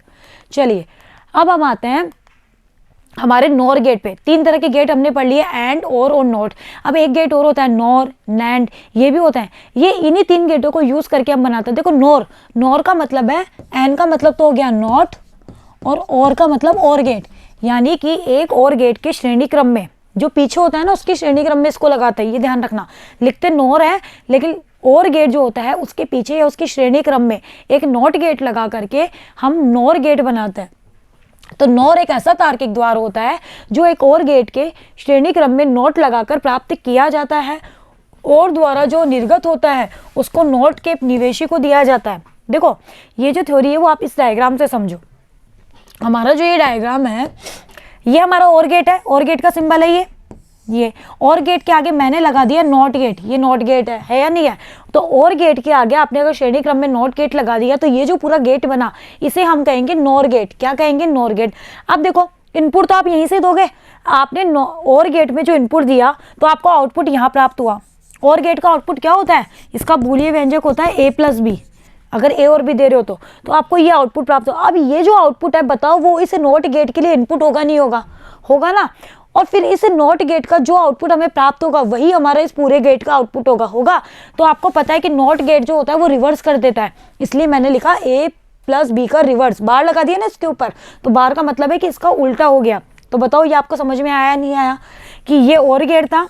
चलिए, अब हम आते हैं हमारे नॉर गेट पे। 3 तरह के गेट हमने पढ़ लिए, एंड, और नॉट। अब एक गेट और होता है नॉर, नैंड, ये भी होता है। ये इन्हीं 3 गेटों को यूज करके हम बनाते हैं। देखो नॉर का मतलब है, एन का मतलब तो हो गया नॉट, और का मतलब और गेट, यानी कि एक और गेट के श्रेणी क्रम में जो पीछे होता है ना, उसकी श्रेणी क्रम में इसको लगाते हैं। ये ध्यान रखना, लिखते नॉर है लेकिन और गेट जो होता है उसके पीछे या उसकी श्रेणी क्रम में एक नॉट गेट लगा करके हम नॉर गेट बनाते हैं। तो नॉर एक ऐसा तार्किक द्वार होता है जो एक और गेट के श्रेणी क्रम में नोट लगाकर प्राप्त किया जाता है, और द्वारा जो निर्गत होता है उसको नोट के निवेशी को दिया जाता है। देखो ये जो थ्योरी है वो आप इस डायग्राम से समझो। हमारा जो ये डायग्राम है ये हमारा और गेट है, और गेट का सिंबल है ये और गेट के आगे मैंने लगा दिया नॉट गेट, ये नॉट गेट है या नहीं है? तो और गेट के आगे आपने अगर श्रेणी क्रम में नॉट गेट लगा दिया तो ये जो पूरा गेट बना इसे हम कहेंगे नॉर गेट। क्या कहेंगे? NOR gate. अब देखो इनपुट तो आप यहीं से दोगे, आपने और गेट में जो इनपुट दिया तो आपको आउटपुट यहाँ प्राप्त हुआ। और गेट का आउटपुट क्या होता है? इसका बूलियन व्यंजक होता है a प्लस बी। अगर ए और बी दे रहे हो तो आपको ये आउटपुट प्राप्त हो। अब ये जो आउटपुट है बताओ वो इस नॉट गेट के लिए इनपुट होगा नहीं होगा? होगा ना। और फिर इस नॉट गेट का जो आउटपुट हमें प्राप्त होगा वही हमारा इस पूरे गेट का आउटपुट होगा। तो आपको पता है कि नॉट गेट जो होता है वो रिवर्स कर देता है, इसलिए मैंने लिखा a प्लस बी का रिवर्स। बार लगा दिया ना इसके ऊपर, तो बार का मतलब है कि इसका उल्टा हो गया। तो बताओ ये आपको समझ में आया नहीं आया कि ये और गेट था,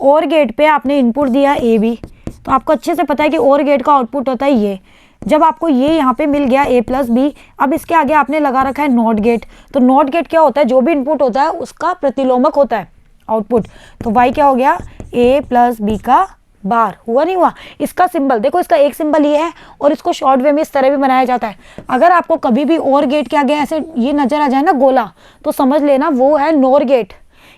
और गेट पे आपने इनपुट दिया ए बी, तो आपको अच्छे से पता है कि और गेट का आउटपुट होता है ये। जब आपको ये यहाँ पे मिल गया a प्लस बी, अब इसके आगे आपने लगा रखा है नॉट गेट। तो नॉट गेट क्या होता है? जो भी इनपुट होता है उसका प्रतिलोमक होता है आउटपुट। तो y क्या हो गया? a प्लस बी का बार। हुआ नहीं हुआ? इसका सिंबल देखो, इसका एक सिंबल ये है और इसको शॉर्ट वे में इस तरह भी बनाया जाता है। अगर आपको कभी भी और गेट के आगे ऐसे ये नजर आ जाए ना गोला, तो समझ लेना वो है नॉर गेट,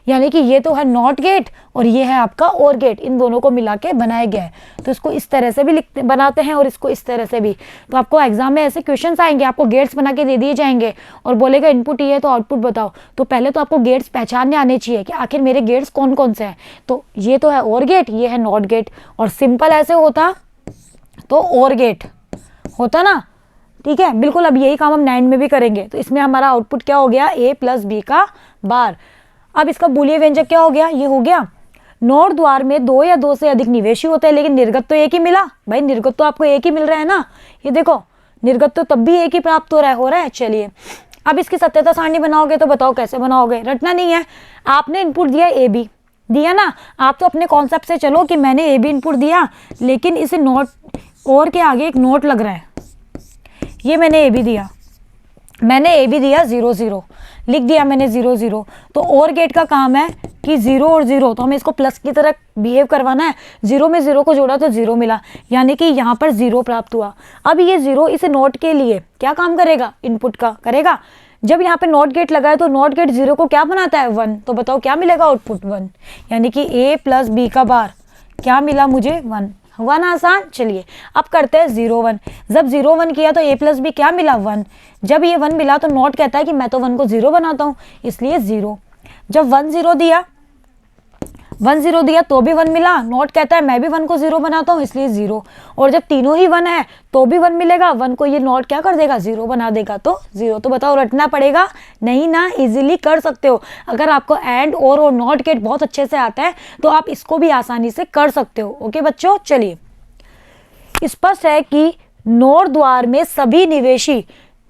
यानी कि ये तो है नॉट गेट और ये है आपका और गेट, इन दोनों को मिला के बनाया गया है। तो इसको इस तरह से भी बनाते हैं और इसको इस तरह से भी। तो आपको एग्जाम में ऐसे क्वेश्चंस आएंगे, आपको गेट्स बना के दे दिए जाएंगे और बोलेगा इनपुट ये है तो आउटपुट बताओ। तो पहले तो आपको गेट्स पहचानने आने चाहिए कि आखिर मेरे गेट्स कौन कौन से हैं। तो ये तो है और गेट, ये है नॉट गेट। और सिंपल ऐसे होता तो और गेट होता ना, ठीक है बिल्कुल। अब यही काम हम नैंड में भी करेंगे। तो इसमें हमारा आउटपुट क्या हो गया? a प्लस बी का बार। अब इसका बूलियन व्यंजक क्या हो गया? ये हो गया। नॉर द्वार में दो या दो से अधिक निवेशी होते हैं, लेकिन निर्गत तो एक ही मिला। भाई निर्गत तो आपको एक ही मिल रहा है ना, ये देखो निर्गत तो तब भी एक ही प्राप्त हो रहा है। चलिए अब इसकी सत्यता सारणी बनाओगे तो बताओ कैसे बनाओगे? रटना नहीं है, आपने इनपुट दिया ए बी, दिया ना। आप तो अपने कॉन्सेप्ट से चलो कि मैंने ए बी इनपुट दिया, लेकिन इसे नोट और के आगे एक नोट लग रहा है। ये मैंने ए बी दिया, मैंने ए बी दिया 0 0, लिख दिया मैंने 0 0। तो और गेट का काम है कि 0 और 0, तो हमें इसको प्लस की तरह बिहेव करवाना है। 0 में 0 को जोड़ा तो 0 मिला, यानी कि यहाँ पर 0 प्राप्त हुआ। अब ये 0 इस नोट के लिए क्या काम करेगा? इनपुट का करेगा। जब यहाँ पे नॉट गेट लगा है तो नॉट गेट 0 को क्या बनाता है? 1। तो बताओ क्या मिलेगा? आउटपुट 1, यानी कि a प्लस बी का बार क्या मिला मुझे? 1। हुआ ना आसान? चलिए अब करते हैं 0 1। जब 0 1 किया तो a प्लस बी क्या मिला? 1। जब ये 1 मिला तो नॉट कहता है कि मैं तो 1 को 0 बनाता हूँ, इसलिए 0। जब 1 0 दिया, 1 0 दिया तो भी 1 मिला, नॉट कहता है मैं भी 1 को 0 बनाता हूँ, इसलिए 0। और जब तीनों ही 1 है तो भी 1 मिलेगा, 1 को ये नॉट क्या कर देगा? 0 बना देगा, तो 0। तो बताओ रटना पड़ेगा? नहीं ना, इजीली कर सकते हो। अगर आपको एंड और नॉट गेट बहुत अच्छे से आता है तो आप इसको भी आसानी से कर सकते हो। ओके बच्चों, चलिए स्पष्ट है कि नॉर द्वार में सभी निवेशी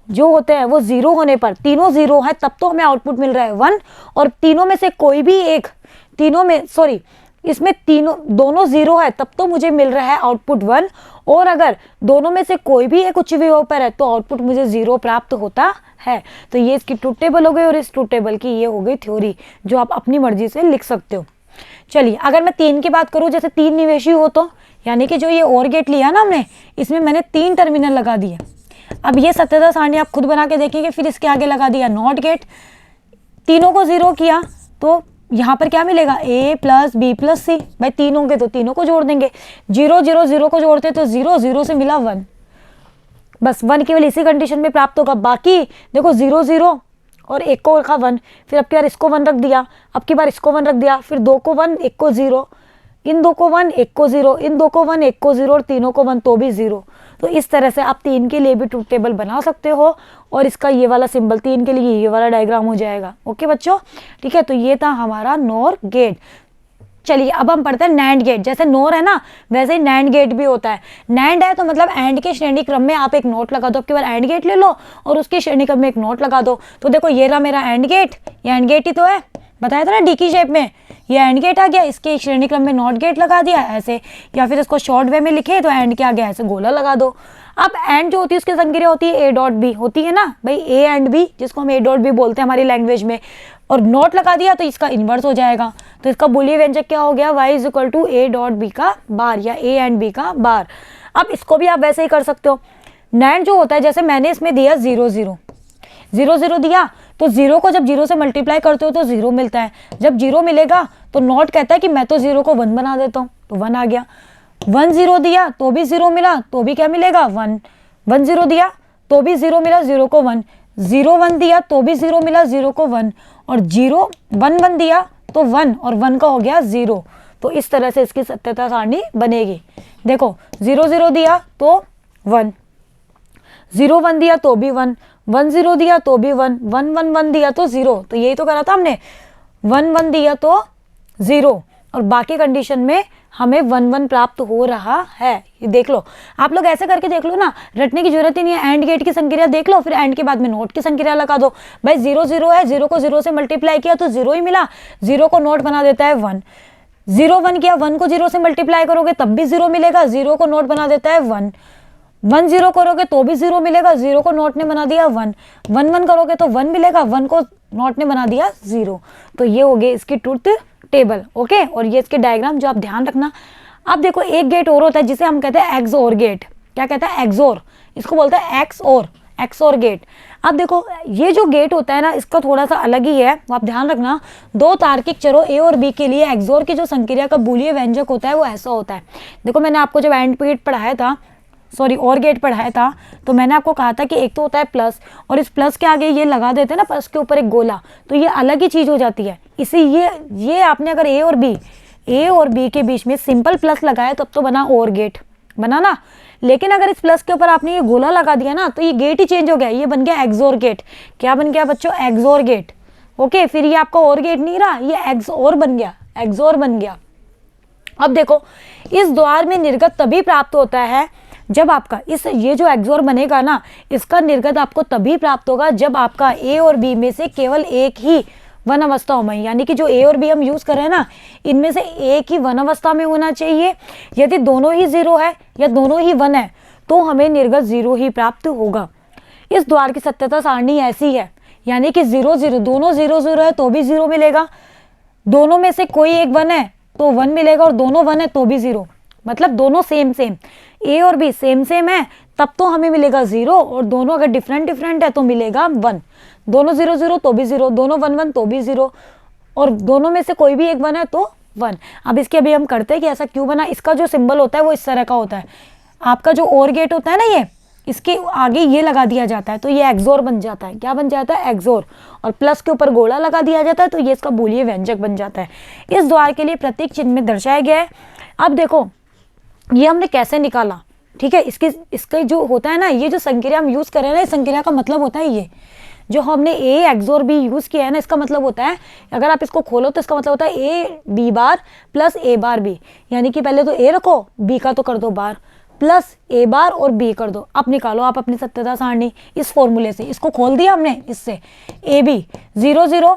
जो होते हैं वो 0 होने पर, तीनों 0 है तब तो हमें आउटपुट मिल रहा है 1। और तीनों में से कोई भी एक, इसमें दोनों 0 है तब तो मुझे मिल रहा है आउटपुट 1। और अगर दोनों में से कोई भी एक उच्च विभव पर है तो आउटपुट मुझे 0 प्राप्त होता है। तो ये इसकी ट्रुथ टेबल हो गई और इस ट्रुथ टेबल की ये हो गई थ्योरी, जो आप अपनी मर्जी से लिख सकते हो। चलिए अगर मैं 3 की बात करूं, जैसे 3 निवेशी हो तो, यानी कि जो ये और गेट लिया ना हमने, इसमें मैंने 3 टर्मिनल लगा दिए। अब ये सत्यता सारणी आप खुद बना के देखेंगे। फिर इसके आगे लगा दिया नॉट गेट, तीनों को 0 किया तो यहाँ पर क्या मिलेगा? a प्लस बी प्लस सी। भाई 3 होंगे तो तीनों को जोड़ देंगे, 0 0 0 को जोड़ते तो 0 0 से मिला 1। बस 1 केवल इसी कंडीशन में प्राप्त होगा। बाकी देखो 0 0 और 1 को रखा 1, फिर अब की बार इसको 1 रख दिया, अब की बार इसको 1 रख दिया, फिर 2 को 1 1 को 0, इन 2 को 1 1 को 0, इन 2 को 1 1 को 0 और तीनों को 1 तो भी 0। तो इस तरह से आप 3 के लिए भी ट्रुथ टेबल बना सकते हो और इसका ये वाला सिंबल 3 के लिए ये वाला डायग्राम हो जाएगा। ओके बच्चों, ठीक है। तो ये था हमारा नॉर गेट। चलिए अब हम पढ़ते हैं नैंड गेट। जैसे नॉर है ना, वैसे ही नैंड गेट भी होता है। नैंड है तो मतलब एंड के श्रेणी क्रम में आप एक नोट लगा दो। अब की बार एंड गेट ले लो और उसके श्रेणी क्रम में एक नोट लगा दो। तो देखो ये रहा मेरा एंड गेट, ये एंड गेट ही तो है, बताया था ना डी की शेप में, ये एंड गेट आ गया, इसके श्रेणी क्रम में नॉट गेट लगा दिया ऐसे, या फिर इसको शॉर्ट वे में लिखे तो एंड के आगे ऐसे गोला लगा दो। अब एंड जो होती है उसकी संक्रिया होती है ए डॉट बी होती है ना भाई, ए एंड बी, जिसको हम ए डॉट बी बोलते हैं हमारी लैंग्वेज में, और नोट लगा दिया तो इसका इन्वर्स हो जाएगा। तो इसका बूलियन व्यंजक क्या हो गया? y is equal to A dot B का बार या ए एंड बी का बार। अब इसको भी आप वैसे ही कर सकते हो। नैंड जो होता है, जैसे मैंने इसमें दिया 0 0, 0 0 दिया तो 0 को जब 0 से मल्टीप्लाई करते हो तो 0 मिलता है। जब 0 मिलेगा तो नॉट कहता है कि मैं तो 0 को 1 बना देता हूँ, तो 1 आ गया। 1 0 दिया तो भी 0 मिला, तो भी क्या मिलेगा 1। 1 0 दिया तो भी 0 मिला, 0 को 1। 0 1 दिया तो भी 0 मिला, 0 को 1। और 0 1 1 दिया तो 1 और 1 का हो गया 0। तो इस तरह से इसकी सत्यता सारणी बनेगी। देखो 0 0 दिया तो 1, 0 1 दिया तो भी 1, 1 0 दिया तो भी 1, 1 1 1 दिया तो 0। तो यही तो करा था हमने, 1 1 दिया तो 0 और बाकी कंडीशन में हमें 1 1 प्राप्त हो रहा है। ये देख लो, आप लोग ऐसे करके देख लो ना, रटने की जरूरत ही नहीं है। एंड गेट की संक्रिया देख लो, फिर एंड के बाद में नोट की संक्रिया लगा दो। भाई 0 0 है, 0 को 0 से मल्टीप्लाई किया तो 0 ही मिला, 0 को नोट बना देता है 1। 0 1 किया, 1 को 0 से मल्टीप्लाई करोगे तब भी 0 मिलेगा, 0 को नोट बना देता है 1। 1 0 करोगे तो भी 0 मिलेगा, 0 को नोट ने बना दिया 1। 1 1 करोगे तो 1 मिलेगा, 1 को नोट ने बना दिया 0। तो ये हो गई इसकी ट्रुथ टेबल। ओके, और ये इसके डायग्राम जो आप ध्यान रखना। अब देखो एक गेट और होता है जिसे हम कहते हैं एक्सओर गेट। क्या कहता है? एक्सओर। इसको बोलते हैं एक्सओर गेट। अब देखो ये जो गेट होता है ना, इसका थोड़ा सा अलग ही है, वो आप ध्यान रखना। दो तार्किक चरों ए और बी के लिए एक्सओर की जो संक्रिया का बूलियन व्यंजक होता है वो ऐसा होता है। देखो मैंने आपको जब एंड गेट पढ़ाया था, और गेट पढ़ाया था, तो मैंने आपको कहा था कि एक तो होता है प्लस, और इस प्लस के आगे ये लगा देते हैं ना प्लस के ऊपर एक गोला, तो ये अलग ही चीज हो जाती है। इसी ये आपने अगर ए और बी के बीच में सिंपल प्लस लगाया तब तो बना और गेट, बना ना। लेकिन अगर इस प्लस के ऊपर आपने ये गोला लगा दिया ना, तो ये गेट ही चेंज हो गया, ये बन गया एक्सओर गेट। क्या बन गया बच्चों? XOR gate. ओके, फिर ये आपका और गेट नहीं रहा, ये एक्सओर बन गया, एक्सओर बन गया। अब देखो इस द्वार में निर्गत तभी प्राप्त होता है जब आपका ये जो एक्सओर बनेगा ना, इसका निर्गत आपको तभी प्राप्त होगा जब आपका ए और बी में से केवल एक ही वन अवस्था में, यानी कि जो ए और बी हम यूज कर रहे हैं ना, इनमें से एक ही वन अवस्था में होना चाहिए। यदि दोनों ही 0 है या दोनों ही 1 है तो हमें निर्गत 0 ही प्राप्त होगा। इस द्वार की सत्यता सारणी ऐसी है, यानी कि 0 0, दोनों 0 0 है तो भी 0 मिलेगा, दोनों में से कोई एक 1 है तो 1 मिलेगा, और दोनों 1 है तो भी 0। मतलब दोनों सेम ए और बी सेम है तब तो हमें मिलेगा 0, और दोनों अगर डिफरेंट है तो मिलेगा 1। दोनों 0 0 तो भी 0, दोनों 1 1 तो भी 0, और दोनों में से कोई भी एक 1 है तो 1। अब इसके अभी हम करते हैं कि ऐसा क्यों बना। इसका जो सिंबल होता है वो इस तरह का होता है। आपका जो और गेट होता है ना, ये इसके आगे ये लगा दिया जाता है तो ये एक्सओर बन जाता है। क्या बन जाता है? एक्सओर। और प्लस के ऊपर गोला लगा दिया जाता है तो ये इसका बूलियन व्यंजक बन जाता है। इस द्वार के लिए प्रतीक चिन्ह में दर्शाया गया है। अब देखो ये हमने कैसे निकाला, ठीक है। इसके जो होता है ना, ये जो संक्रिया हम यूज कर रहे हैं ना, इस संक्रिया का मतलब होता है ये जो हमने ए एक्सओर बी यूज किया है ना, इसका मतलब होता है, अगर आप इसको खोलो तो इसका मतलब होता है A B bar plus A bar B, यानी कि पहले तो ए रखो, बी का तो कर दो बार, प्लस ए बार और बी कर दो। अब निकालो आप अपनी सत्यता सारणी इस फॉर्मूले से। इसको खोल दिया हमने इससे, ए बी 0 0,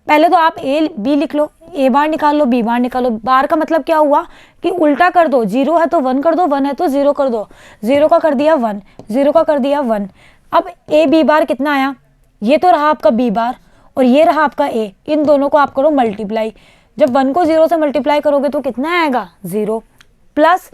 पहले तो आप ए बी लिख लो, ए बार निकाल लो, बी बार निकालो। बार का मतलब क्या हुआ कि उल्टा कर दो, 0 है तो 1 कर दो, 1 है तो 0 कर दो। 0 का कर दिया 1, 0 का कर दिया 1। अब ए बी बार कितना आया? ये तो रहा आपका बी बार और ये रहा आपका ए, इन दोनों को आप करो मल्टीप्लाई। जब 1 को 0 से मल्टीप्लाई करोगे तो कितना आएगा? 0, प्लस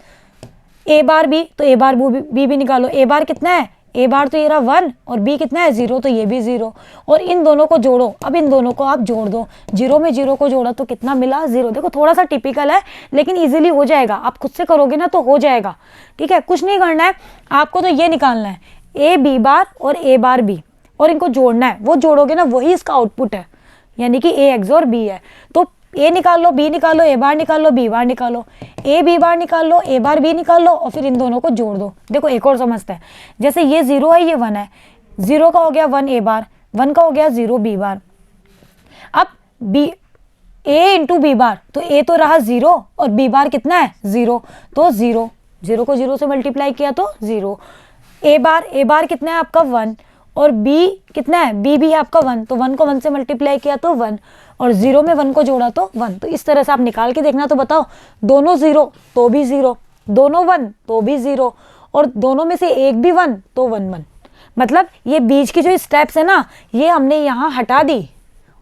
ए बार बी, तो ए बार बी भी निकालो। ए बार कितना है? ए बार तो ये रहा 1 और बी कितना है? 0, तो ये भी 0, और इन दोनों को जोड़ो। अब इन दोनों को आप जोड़ दो, 0 में 0 को जोड़ा तो कितना मिला? 0। देखो थोड़ा सा टिपिकल है लेकिन इजीली हो जाएगा, आप खुद से करोगे ना तो हो जाएगा, ठीक है। कुछ नहीं करना है आपको, तो ये निकालना है ए बी बार और ए बार बी, और इनको जोड़ना है। वो जोड़ोगे ना वही इसका आउटपुट है, यानी कि ए एक्सओर बी है। तो ए निकाल लो, बी निकाल लो, ए बार निकाल लो, बी बार निकाल लो, ए बी बार निकाल लो, ए बार बी निकाल लो, और फिर इन दोनों को जोड़ दो। देखो एक और समझते हैं, जैसे ये 0 है, ये 1 है, 0 का हो गया 1 ए बार, 1 का हो गया 0 बी बार। अब बी ए इंटू बी बार, तो ए तो रहा 0 और बी बार कितना है? 0, तो 0, 0 को 0 से मल्टीप्लाई किया तो 0। ए बार कितना है आपका? 1, और बी कितना है? बी भी है आपका 1, तो 1 को 1 से मल्टीप्लाई किया तो 1, और 0 में 1 को जोड़ा तो 1। तो इस तरह से आप निकाल के देखना। तो बताओ, दोनों 0 तो भी 0, दोनों 1 तो भी 0, और दोनों में से एक भी 1 तो 1 1। मतलब ये बीच की जो स्टेप्स है ना, ये हमने यहाँ हटा दी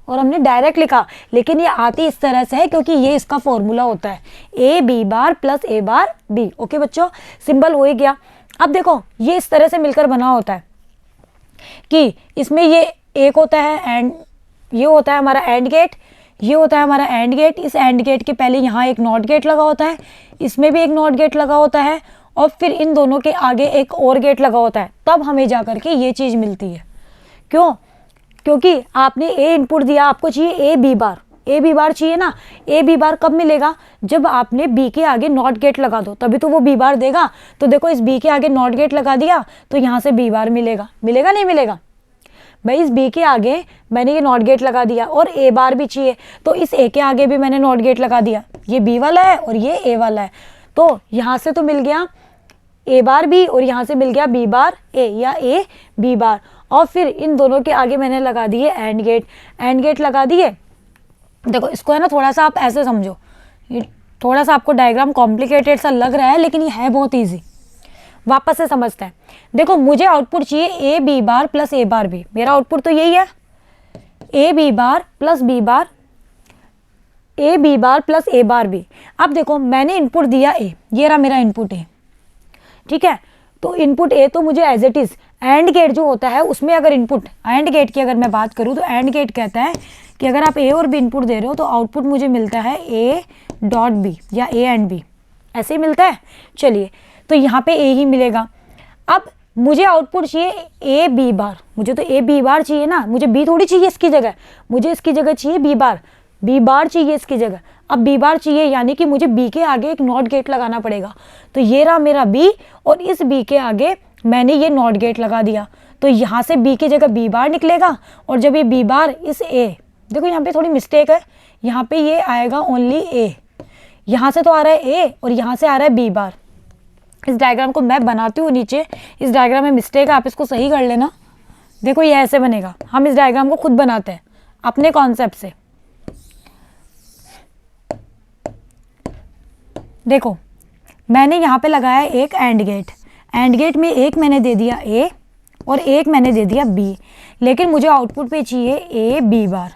और हमने डायरेक्ट लिखा, लेकिन ये आती इस तरह से है क्योंकि ये इसका फॉर्मूला होता है, A B bar plus A bar B. Okay बच्चों, सिंबल हो ही गया। अब देखो ये इस तरह से मिलकर बना होता है, कि इसमें ये एक होता है एंड ये होता है हमारा एंड गेट, ये होता है हमारा एंड गेट। इस एंड गेट के पहले यहाँ एक नॉट गेट लगा होता है, इसमें भी एक नॉट गेट लगा होता है, और फिर इन दोनों के आगे एक और गेट लगा होता है, तब हमें जा करके ये चीज़ मिलती है। क्यों? क्योंकि आपने ए इनपुट दिया, आपको चाहिए A B bar, A B बार चाहिए ना। ए बी बार कब मिलेगा? जब आपने बी के आगे नॉट गेट लगा दो, तभी तो वो बी बार देगा। तो देखो इस बी के आगे नॉट गेट लगा दिया तो यहाँ से बी बार मिलेगा, मिलेगा नहीं मिलेगा? भाई इस बी के आगे मैंने ये नॉट गेट लगा दिया और ए बार भी चाहिए, तो इस ए के आगे भी मैंने नॉट गेट लगा दिया। ये बी वाला है और ये ए वाला है, तो यहाँ से तो मिल गया ए बार बी और यहाँ से मिल गया बी बार ए या ए बी बार। और फिर इन दोनों के आगे मैंने लगा दिए एंड गेट, एंड गेट लगा दिए। देखो इसको है ना थोड़ा सा आप ऐसे समझो, ये थोड़ा सा आपको डायग्राम कॉम्प्लिकेटेड सा लग रहा है लेकिन ये है बहुत ईजी। वापस से समझते हैं। देखो मुझे आउटपुट चाहिए A B bar plus A bar B, मेरा आउटपुट तो यही है, A B bar plus B bar, A B bar plus A bar B. अब देखो मैंने इनपुट दिया ए, ये रहा मेरा इनपुट ए, ठीक है। तो इनपुट ए तो मुझे as it is and gate जो होता है उसमें अगर इनपुट एंड गेट की अगर मैं बात करूँ तो एंड गेट कहता है कि अगर आप ए और बी इनपुट दे रहे हो तो आउटपुट मुझे मिलता है ए डॉट बी या ए एंड बी, ऐसे ही मिलता है। चलिए तो यहाँ पे ए ही मिलेगा। अब मुझे आउटपुट चाहिए ए बी बार, मुझे तो ए बी बार चाहिए ना, मुझे बी थोड़ी चाहिए इसकी जगह, मुझे इसकी जगह चाहिए बी बार चाहिए इसकी जगह। अब बी बार चाहिए यानी कि मुझे बी के आगे एक नॉट गेट लगाना पड़ेगा। तो ये रहा मेरा बी और इस बी के आगे मैंने ये नॉट गेट लगा दिया, तो यहाँ से बी की जगह बी बार निकलेगा। और जब ये बी बार इस ए, देखो यहाँ पे थोड़ी मिस्टेक है, यहाँ पे ये आएगा ओनली ए, यहाँ से तो आ रहा है ए और यहाँ से आ रहा है बी बार। इस डायग्राम को मैं बनाती हूँ नीचे, इस डायग्राम में मिस्टेक है, आप इसको सही कर लेना। देखो ये ऐसे बनेगा, हम इस डायग्राम को खुद बनाते हैं अपने कॉन्सेप्ट से। देखो मैंने यहाँ पे लगाया एक एंड गेट, एंड गेट में एक मैंने दे दिया ए और एक मैंने दे दिया बी, लेकिन मुझे आउटपुट पे चाहिए ए बी बार।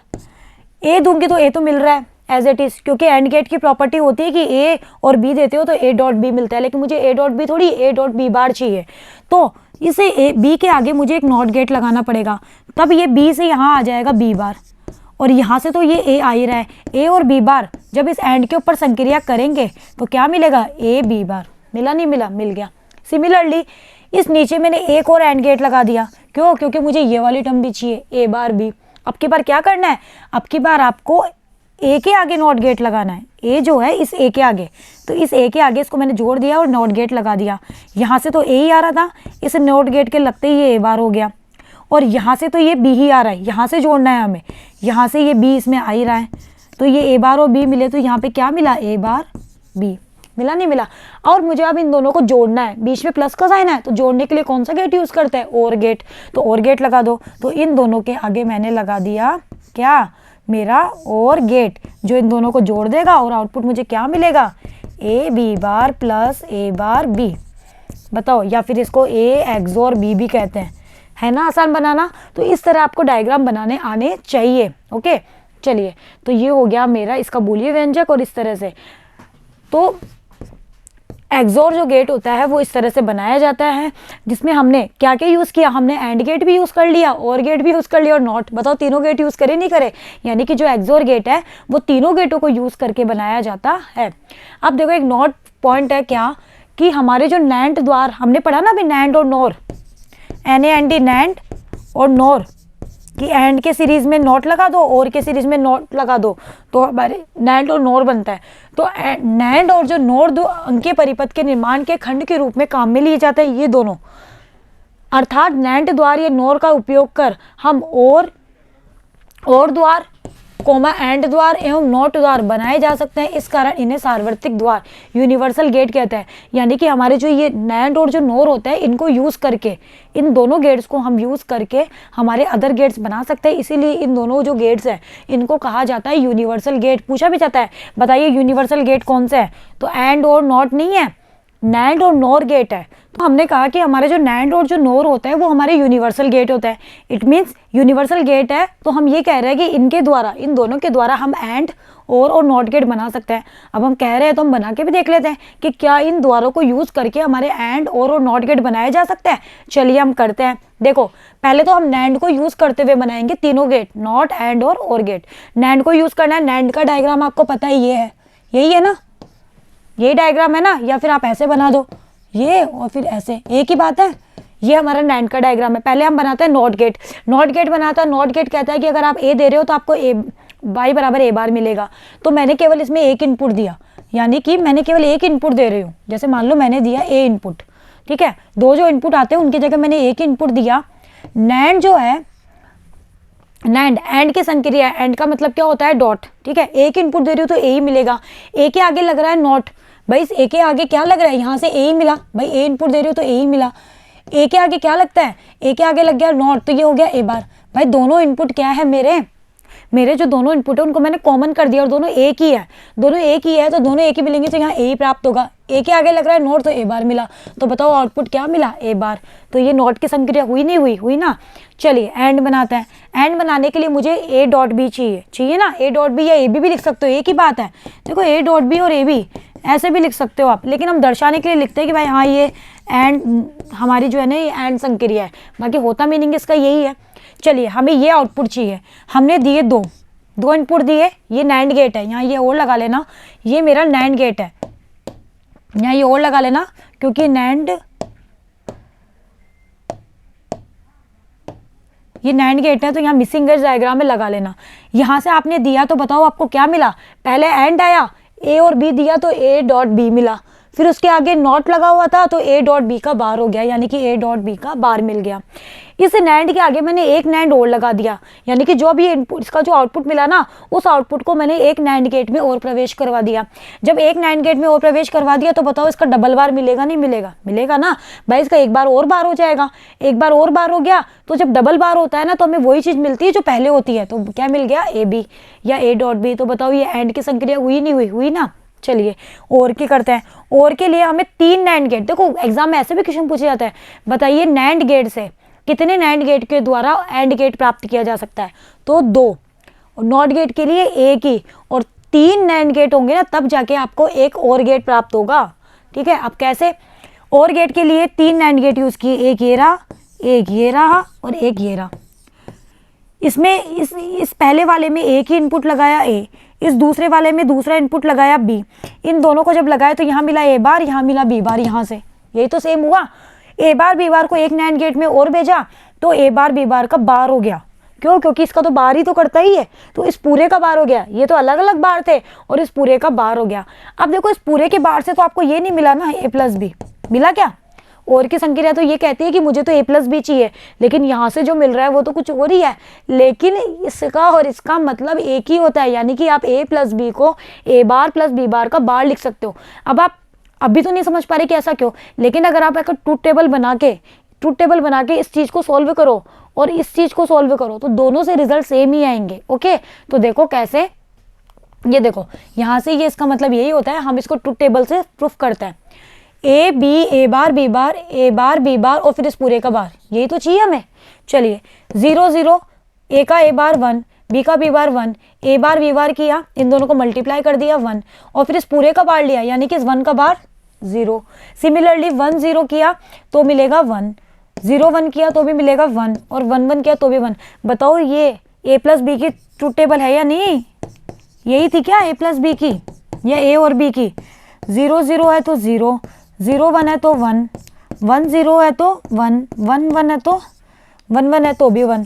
ए दूंगी तो ए तो मिल रहा है एज इट इज, क्योंकि एंड गेट की प्रॉपर्टी होती है कि ए और बी देते हो तो ए डॉट बी मिलता है, लेकिन मुझे ए डॉट बी थोड़ी ए डॉट बी बार चाहिए। तो इसे ए बी के आगे मुझे एक नॉट गेट लगाना पड़ेगा, तब ये बी से यहाँ आ जाएगा बी बार और यहाँ से तो ये ए आ ही रहा है। ए और बी बार जब इस एंड के ऊपर संक्रिया करेंगे तो क्या मिलेगा? A B bar. मिला नहीं मिला? मिल गया। सिमिलरली इस नीचे मैंने एक और एंड गेट लगा दिया, क्यों? क्योंकि मुझे ये वाली टर्म भी चाहिए ए बार बी। अब की बार क्या करना है? अब की बार आपको ए के आगे नॉट गेट लगाना है, ए जो है इस ए के आगे, तो इस ए के आगे इसको मैंने जोड़ दिया और नॉट गेट लगा दिया। यहाँ से तो ए ही आ रहा था, इस नॉट गेट के लगते ही ये ए बार हो गया, और यहाँ से तो ये बी ही आ रहा है, यहाँ से जोड़ना है हमें, यहाँ से ये बी इसमें आ ही रहा है, तो ये ए बार और बी मिले तो यहाँ पे क्या मिला? ए बार बी। मिला नहीं मिला? और मुझे अब इन दोनों को जोड़ना है, बीच में प्लस का साइन है, तो जोड़ने के लिए कौन सा गेट यूज़ करते हैं? और गेट। तो और गेट लगा दो, तो इन दोनों के आगे मैंने लगा दिया क्या? मेरा और गेट, जो इन दोनों को जोड़ देगा और आउटपुट मुझे क्या मिलेगा? A B bar plus A bar B. बताओ, या फिर इसको ए एक्सोर बी भी कहते हैं, है ना आसान बनाना। तो इस तरह आपको डायग्राम बनाने आने चाहिए। ओके चलिए, तो ये हो गया मेरा इसका बूलियन व्यंजक। और इस तरह से तो एक्सोर जो गेट होता है वो इस तरह से बनाया जाता है, जिसमें हमने क्या क्या यूज़ किया? हमने एंड गेट भी यूज़ कर लिया, और गेट भी यूज़ कर लिया और नॉट। बताओ तीनों गेट यूज़ करे नहीं करे? यानी कि जो एक्सोर गेट है वो तीनों गेटों को यूज़ करके बनाया जाता है। अब देखो एक नॉट पॉइंट है क्या, कि हमारे जो नैंड द्वार हमने पढ़ा ना अभी, नैंड और नोर, NAND नैंड और नोर, कि एंड के सीरीज में नॉट लगा दो और के सीरीज में नॉट लगा दो तो हमारे नैंड और नोर बनता है। तो नैंड और जो नोर दो अंकीय परिपथ के निर्माण के खंड के रूप में काम में लिए जाते हैं ये दोनों। अर्थात नैंड द्वार या नोर का उपयोग कर हम और द्वार कोमा एंड द्वार एवं नॉट द्वार बनाए जा सकते हैं। इस कारण इन्हें सार्वत्रिक द्वार यूनिवर्सल गेट कहते हैं। यानी कि हमारे जो ये नैंड और जो नोर होता है इनको यूज़ करके, इन दोनों गेट्स को हम यूज़ करके हमारे अदर गेट्स बना सकते हैं। इसीलिए इन दोनों जो गेट्स हैं इनको कहा जाता है यूनिवर्सल गेट। पूछा भी जाता है बताइए यूनिवर्सल गेट कौन सा है, तो एंड और नॉट नहीं है, नैंड और नोर गेट है। तो हमने कहा कि हमारे जो नैंड और जो नोर होता है वो हमारे यूनिवर्सल गेट होता है। इट मीन्स यूनिवर्सल गेट है, तो हम ये कह रहे हैं कि इनके द्वारा, इन दोनों के द्वारा हम एंड और नॉट गेट बना सकते हैं। अब हम कह रहे हैं तो हम बना के भी देख लेते हैं कि क्या इन द्वारों को यूज़ करके हमारे एंड और नॉट गेट बनाया जा सकता है। चलिए हम करते हैं। देखो पहले तो हम नैंड को यूज़ करते हुए बनाएंगे तीनों गेट, नॉट, एंड और गेट। नैंड को यूज़ करना है, नैंड का डायग्राम आपको पता है, ये है, यही है ना, यही डायग्राम है ना, या फिर आप ऐसे बना दो ये और फिर ऐसे, एक ही बात है। ये हमारा नैंड का डायग्राम है। पहले हम बनाते हैं नॉट गेट। नॉट गेट बनाता है, नॉट गेट कहता है कि अगर आप ए दे रहे हो तो आपको ए y बराबर ए बार मिलेगा। तो मैंने केवल इसमें एक इनपुट दिया, यानी कि मैंने केवल एक इनपुट दे रही हूँ। जैसे मान लो मैंने दिया ए इनपुट, ठीक है, दो जो इनपुट आते हैं उनकी जगह मैंने एक इनपुट दिया। नैंड जो है, नैंड एंड की संक्रिया है, एंड का मतलब क्या होता है, डॉट, ठीक है। एक इनपुट दे रही हूँ तो ए ही मिलेगा। ए के आगे लग रहा है नॉट, भाई ए के आगे क्या लग रहा है, यहाँ से ए ही मिला, भाई ए इनपुट दे रही हूँ तो ए ही मिला। ए के आगे क्या लगता है, ए के आगे लग गया नॉट, तो ये हो गया ए बार। भाई दोनों इनपुट क्या है, मेरे जो दोनों इनपुट है उनको मैंने कॉमन कर दिया और दोनों एक ही है, दोनों एक ही है, तो दोनों एक ही मिलेंगे तो यहाँ ए ही प्राप्त होगा। ए के आगे लग रहा है नॉट तो ए बार मिला, तो बताओ आउटपुट क्या मिला, ए बार। तो ये नॉट की संक्रिया हुई नहीं हुई, हुई ना। चलिए एंड बनाते हैं। एंड बनाने के लिए मुझे ए डॉट बी चाहिए ना, ए डॉट बी या ए बी भी लिख सकते हो, एक ही बात है। देखो ए डॉट बी और ए बी ऐसे भी लिख सकते हो आप, लेकिन हम दर्शाने के लिए लिखते हैं कि भाई हाँ ये एंड हमारी जो है ना ये एंड संक्रिया है, बाकी होता मीनिंग इसका यही है। चलिए हमें ये आउटपुट चाहिए, हमने दिए दो इनपुट दिए, ये नैंड गेट है, यहाँ ये और लगा लेना, ये मेरा नैंड गेट है, यहाँ ये और लगा लेना क्योंकि ये नैंड गेट है, तो यहाँ मिसिंग गेट डायग्राम में लगा लेना। यहाँ से आपने दिया तो बताओ आपको क्या मिला, पहले एंड आया, ए और बी दिया तो ए डॉट बी मिला, फिर उसके आगे नॉट लगा हुआ था तो ए डॉट बी का बार हो गया, यानी कि ए डॉट बी का बार मिल गया। इस नैंड के आगे मैंने एक नैंड और लगा दिया, यानी कि जो भी इनपुट, इसका जो आउटपुट मिला ना, उस आउटपुट को मैंने एक नैंड गेट में और प्रवेश करवा दिया। जब एक नैंड गेट में और प्रवेश करवा दिया तो बताओ इसका डबल बार मिलेगा नहीं मिलेगा, मिलेगा ना भाई, इसका एक बार और बार हो जाएगा। एक बार और बार हो गया तो जब डबल बार होता है ना तो हमें वही चीज़ मिलती है जो पहले होती है, तो क्या मिल गया, ए बी या ए डॉट बी। तो बताओ ये एंड की संक्रिया हुई नहीं हुई, हुई ना। चलिए और क्या करते हैं, और के लिए हमें 3 नैंड गेट, देखो एग्जाम में ऐसे भी क्वेश्चन पूछे जाता है, बताइए नैंड गेट से कितने नैंड गेट के द्वारा एंड गेट प्राप्त किया जा सकता है, तो 2, और नॉट गेट के लिए एक ही, और 3 नैंड गेट होंगे ना तब जाके आपको एक और गेट प्राप्त होगा, ठीक है। अब कैसे, और गेट के लिए 3 नैंड गेट यूज किए, एक ये रहा, एक ये रहा और एक ये रहा। इसमें इस पहले वाले में एक ही इनपुट लगाया ए, इस दूसरे वाले में दूसरा इनपुट लगाया बी, इन दोनों को जब लगाया तो यहाँ मिला ए बार, यहाँ मिला बी बार, यहाँ से यही तो सेम हुआ। ए बार बी बार को एक नैंड गेट में और भेजा तो ए बार बी बार का बार हो गया, क्यों, क्योंकि इसका तो बार ही तो करता ही है, तो इस पूरे का बार हो गया। ये तो अलग अलग बार थे और इस पूरे का बार हो गया। अब देखो इस पूरे के बार से तो आपको ये नहीं मिला ना ए प्लस बी, मिला क्या, और की संक्रिया तो ये कहती है कि मुझे तो ए प्लस बी चाहिए, लेकिन यहाँ से जो मिल रहा है वो तो कुछ और ही है, लेकिन इसका और इसका मतलब एक ही होता है, यानी कि आप ए प्लस बी को ए बार प्लस बी बार का बार लिख सकते हो। अब आप अभी तो नहीं समझ पा रहे कि ऐसा क्यों, लेकिन अगर आप एक ट्रूथ टेबल बना के इस चीज़ को सॉल्व करो और इस चीज़ को सॉल्व करो तो दोनों से रिजल्ट सेम ही आएंगे। ओके, तो देखो कैसे, ये देखो यहाँ से ये इसका मतलब यही होता है, हम इसको ट्रूथ टेबल से प्रूफ करते हैं, A B A bar B bar A bar B bar और फिर इस पूरे का बार, यही तो चाहिए हमें। चलिए 0 0, ए का ए बार 1, बी का बी बार 1, ए बार बी बार किया, इन दोनों को मल्टीप्लाई कर दिया 1 और फिर इस पूरे का बार लिया, यानी कि इस 1 का बार 0। सिमिलरली 1 0 किया तो मिलेगा 1, 0 1 किया तो भी मिलेगा 1 और 1 1 किया तो भी 1। बताओ ये ए प्लस बी की ट्रूथ टेबल है या नहीं, यही थी क्या ए प्लस बी की या ए और बी की। 0 0 है तो 0, 0 1 है तो 1, 1 0 है तो 1, 1 1 है तो 1 1 है तो भी 1।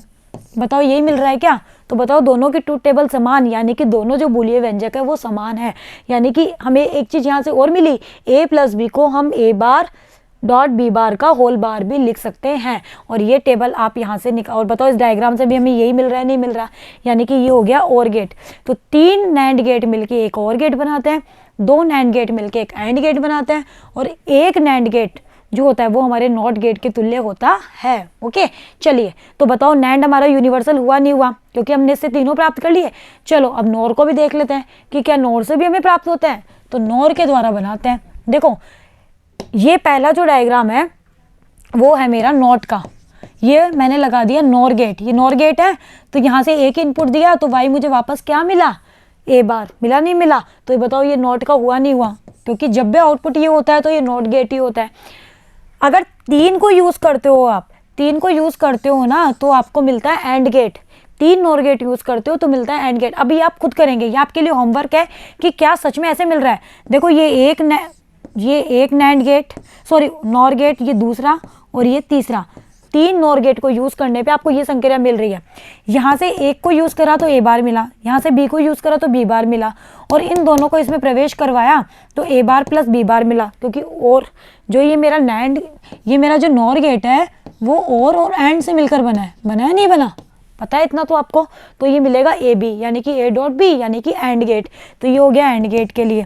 बताओ यही मिल रहा है क्या, तो बताओ दोनों की ट्रूथ टेबल समान, यानी कि दोनों जो बूलियन व्यंजक है वो समान है, यानी कि हमें एक चीज़ यहाँ से और मिली, ए प्लस बी को हम ए बार डॉट बी बार का होल बार भी लिख सकते हैं, और ये टेबल आप यहाँ से निकाल, और बताओ इस डायग्राम से भी हमें यही मिल रहा है, नहीं मिल रहा, यानी कि ये हो गया और गेट। तो 3 नैंड गेट मिलके एक और गेट बनाते हैं, 2 नैंड गेट मिलके एक एंड गेट बनाते हैं, और एक नैंड गेट जो होता है वो हमारे नॉट गेट के तुल्य होता है। ओके, चलिए तो बताओ नैंड हमारा यूनिवर्सल हुआ नहीं हुआ, क्योंकि हमने इससे तीनों प्राप्त कर लिए। चलो अब नॉर को भी देख लेते हैं कि क्या नॉर से भी हमें प्राप्त होता है, तो नॉर के द्वारा बनाते हैं। देखो ये पहला जो डायग्राम है वो है मेरा नॉट का, ये मैंने लगा दिया नॉर गेट, ये नॉर गेट है। तो यहाँ से एक इनपुट दिया तो वाई मुझे वापस क्या मिला, ए बार मिला, नहीं मिला। तो ये बताओ ये नॉट का हुआ नहीं हुआ, क्योंकि जब भी आउटपुट ये होता है तो ये नॉट गेट ही होता है। अगर 3 को यूज़ करते हो आप, 3 को यूज़ करते हो ना तो आपको मिलता है and gate. 3 NOR gate use करते हो तो मिलता है एंड गेट। अभी आप खुद करेंगे, ये आपके लिए होमवर्क है कि क्या सच में ऐसे मिल रहा है। देखो ये एक NAND gate, sorry NOR gate, ये दूसरा और ये तीसरा, 3 नॉर गेट को यूज़ करने पे आपको ये संक्रिया मिल रही है। यहाँ से एक को यूज़ करा तो ए बार मिला, यहाँ से बी को यूज़ करा तो बी बार मिला, और इन दोनों को इसमें प्रवेश करवाया तो ए बार प्लस बी बार मिला। क्योंकि और जो ये मेरा नैंड, ये मेरा जो नॉर गेट है वो और एंड से मिलकर बना है, नहीं बना, पता है इतना तो आपको। तो ये मिलेगा ए बी, यानी कि ए डॉट बी, यानी कि एंड गेट। तो ये हो गया एंड गेट के लिए।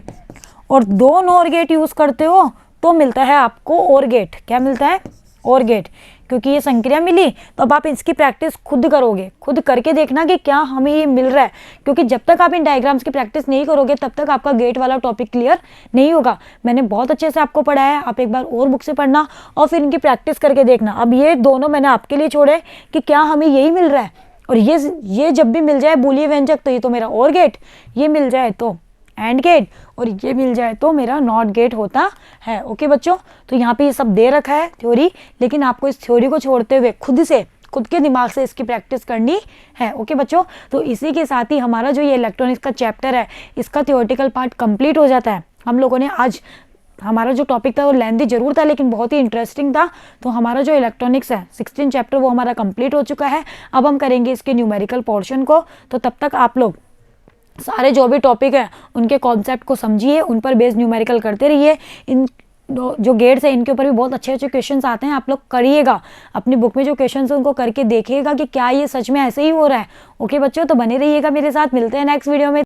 और 2 नॉर गेट यूज़ करते हो तो मिलता है आपको और गेट। क्या मिलता है, और गेट। क्योंकि ये संक्रिया मिली तो अब आप इसकी प्रैक्टिस खुद करोगे, खुद करके देखना कि क्या हमें ये मिल रहा है। क्योंकि जब तक आप इन डायग्राम्स की प्रैक्टिस नहीं करोगे तब तक आपका गेट वाला टॉपिक क्लियर नहीं होगा। मैंने बहुत अच्छे से आपको पढ़ाया है, आप एक बार और बुक से पढ़ना और फिर इनकी प्रैक्टिस करके देखना। अब ये दोनों मैंने आपके लिए छोड़े कि क्या हमें यही मिल रहा है, और ये जब भी मिल जाए बूलियन व्यंजक तो ये तो मेरा और गेट, ये मिल जाए तो एंड गेट, और ये मिल जाए तो मेरा नॉट गेट होता है। ओके बच्चों, तो यहाँ पे ये सब दे रखा है थ्योरी, लेकिन आपको इस थ्योरी को छोड़ते हुए खुद के दिमाग से इसकी प्रैक्टिस करनी है। ओके बच्चों, तो इसी के साथ ही हमारा जो ये इलेक्ट्रॉनिक्स का चैप्टर है इसका थियोरेटिकल पार्ट कंप्लीट हो जाता है। हम लोगों ने आज, हमारा जो टॉपिक था वो लेंथी जरूर था लेकिन बहुत ही इंटरेस्टिंग था। तो हमारा जो इलेक्ट्रॉनिक्स है 16 चैप्टर वो हमारा कंप्लीट हो चुका है। अब हम करेंगे इसके न्यूमेरिकल पोर्शन को। तो तब तक आप लोग सारे जो भी टॉपिक है उनके कॉन्सेप्ट को समझिए, उन पर बेस्ड न्यूमेरिकल करते रहिए। इन जो गेट्स है इनके ऊपर भी बहुत अच्छे क्वेश्चंस आते हैं, आप लोग करिएगा। अपनी बुक में जो क्वेश्चंस है उनको करके देखिएगा कि क्या ये सच में ऐसे ही हो रहा है। ओके बच्चों, तो बने रहिएगा मेरे साथ, मिलते हैं नेक्स्ट वीडियो में।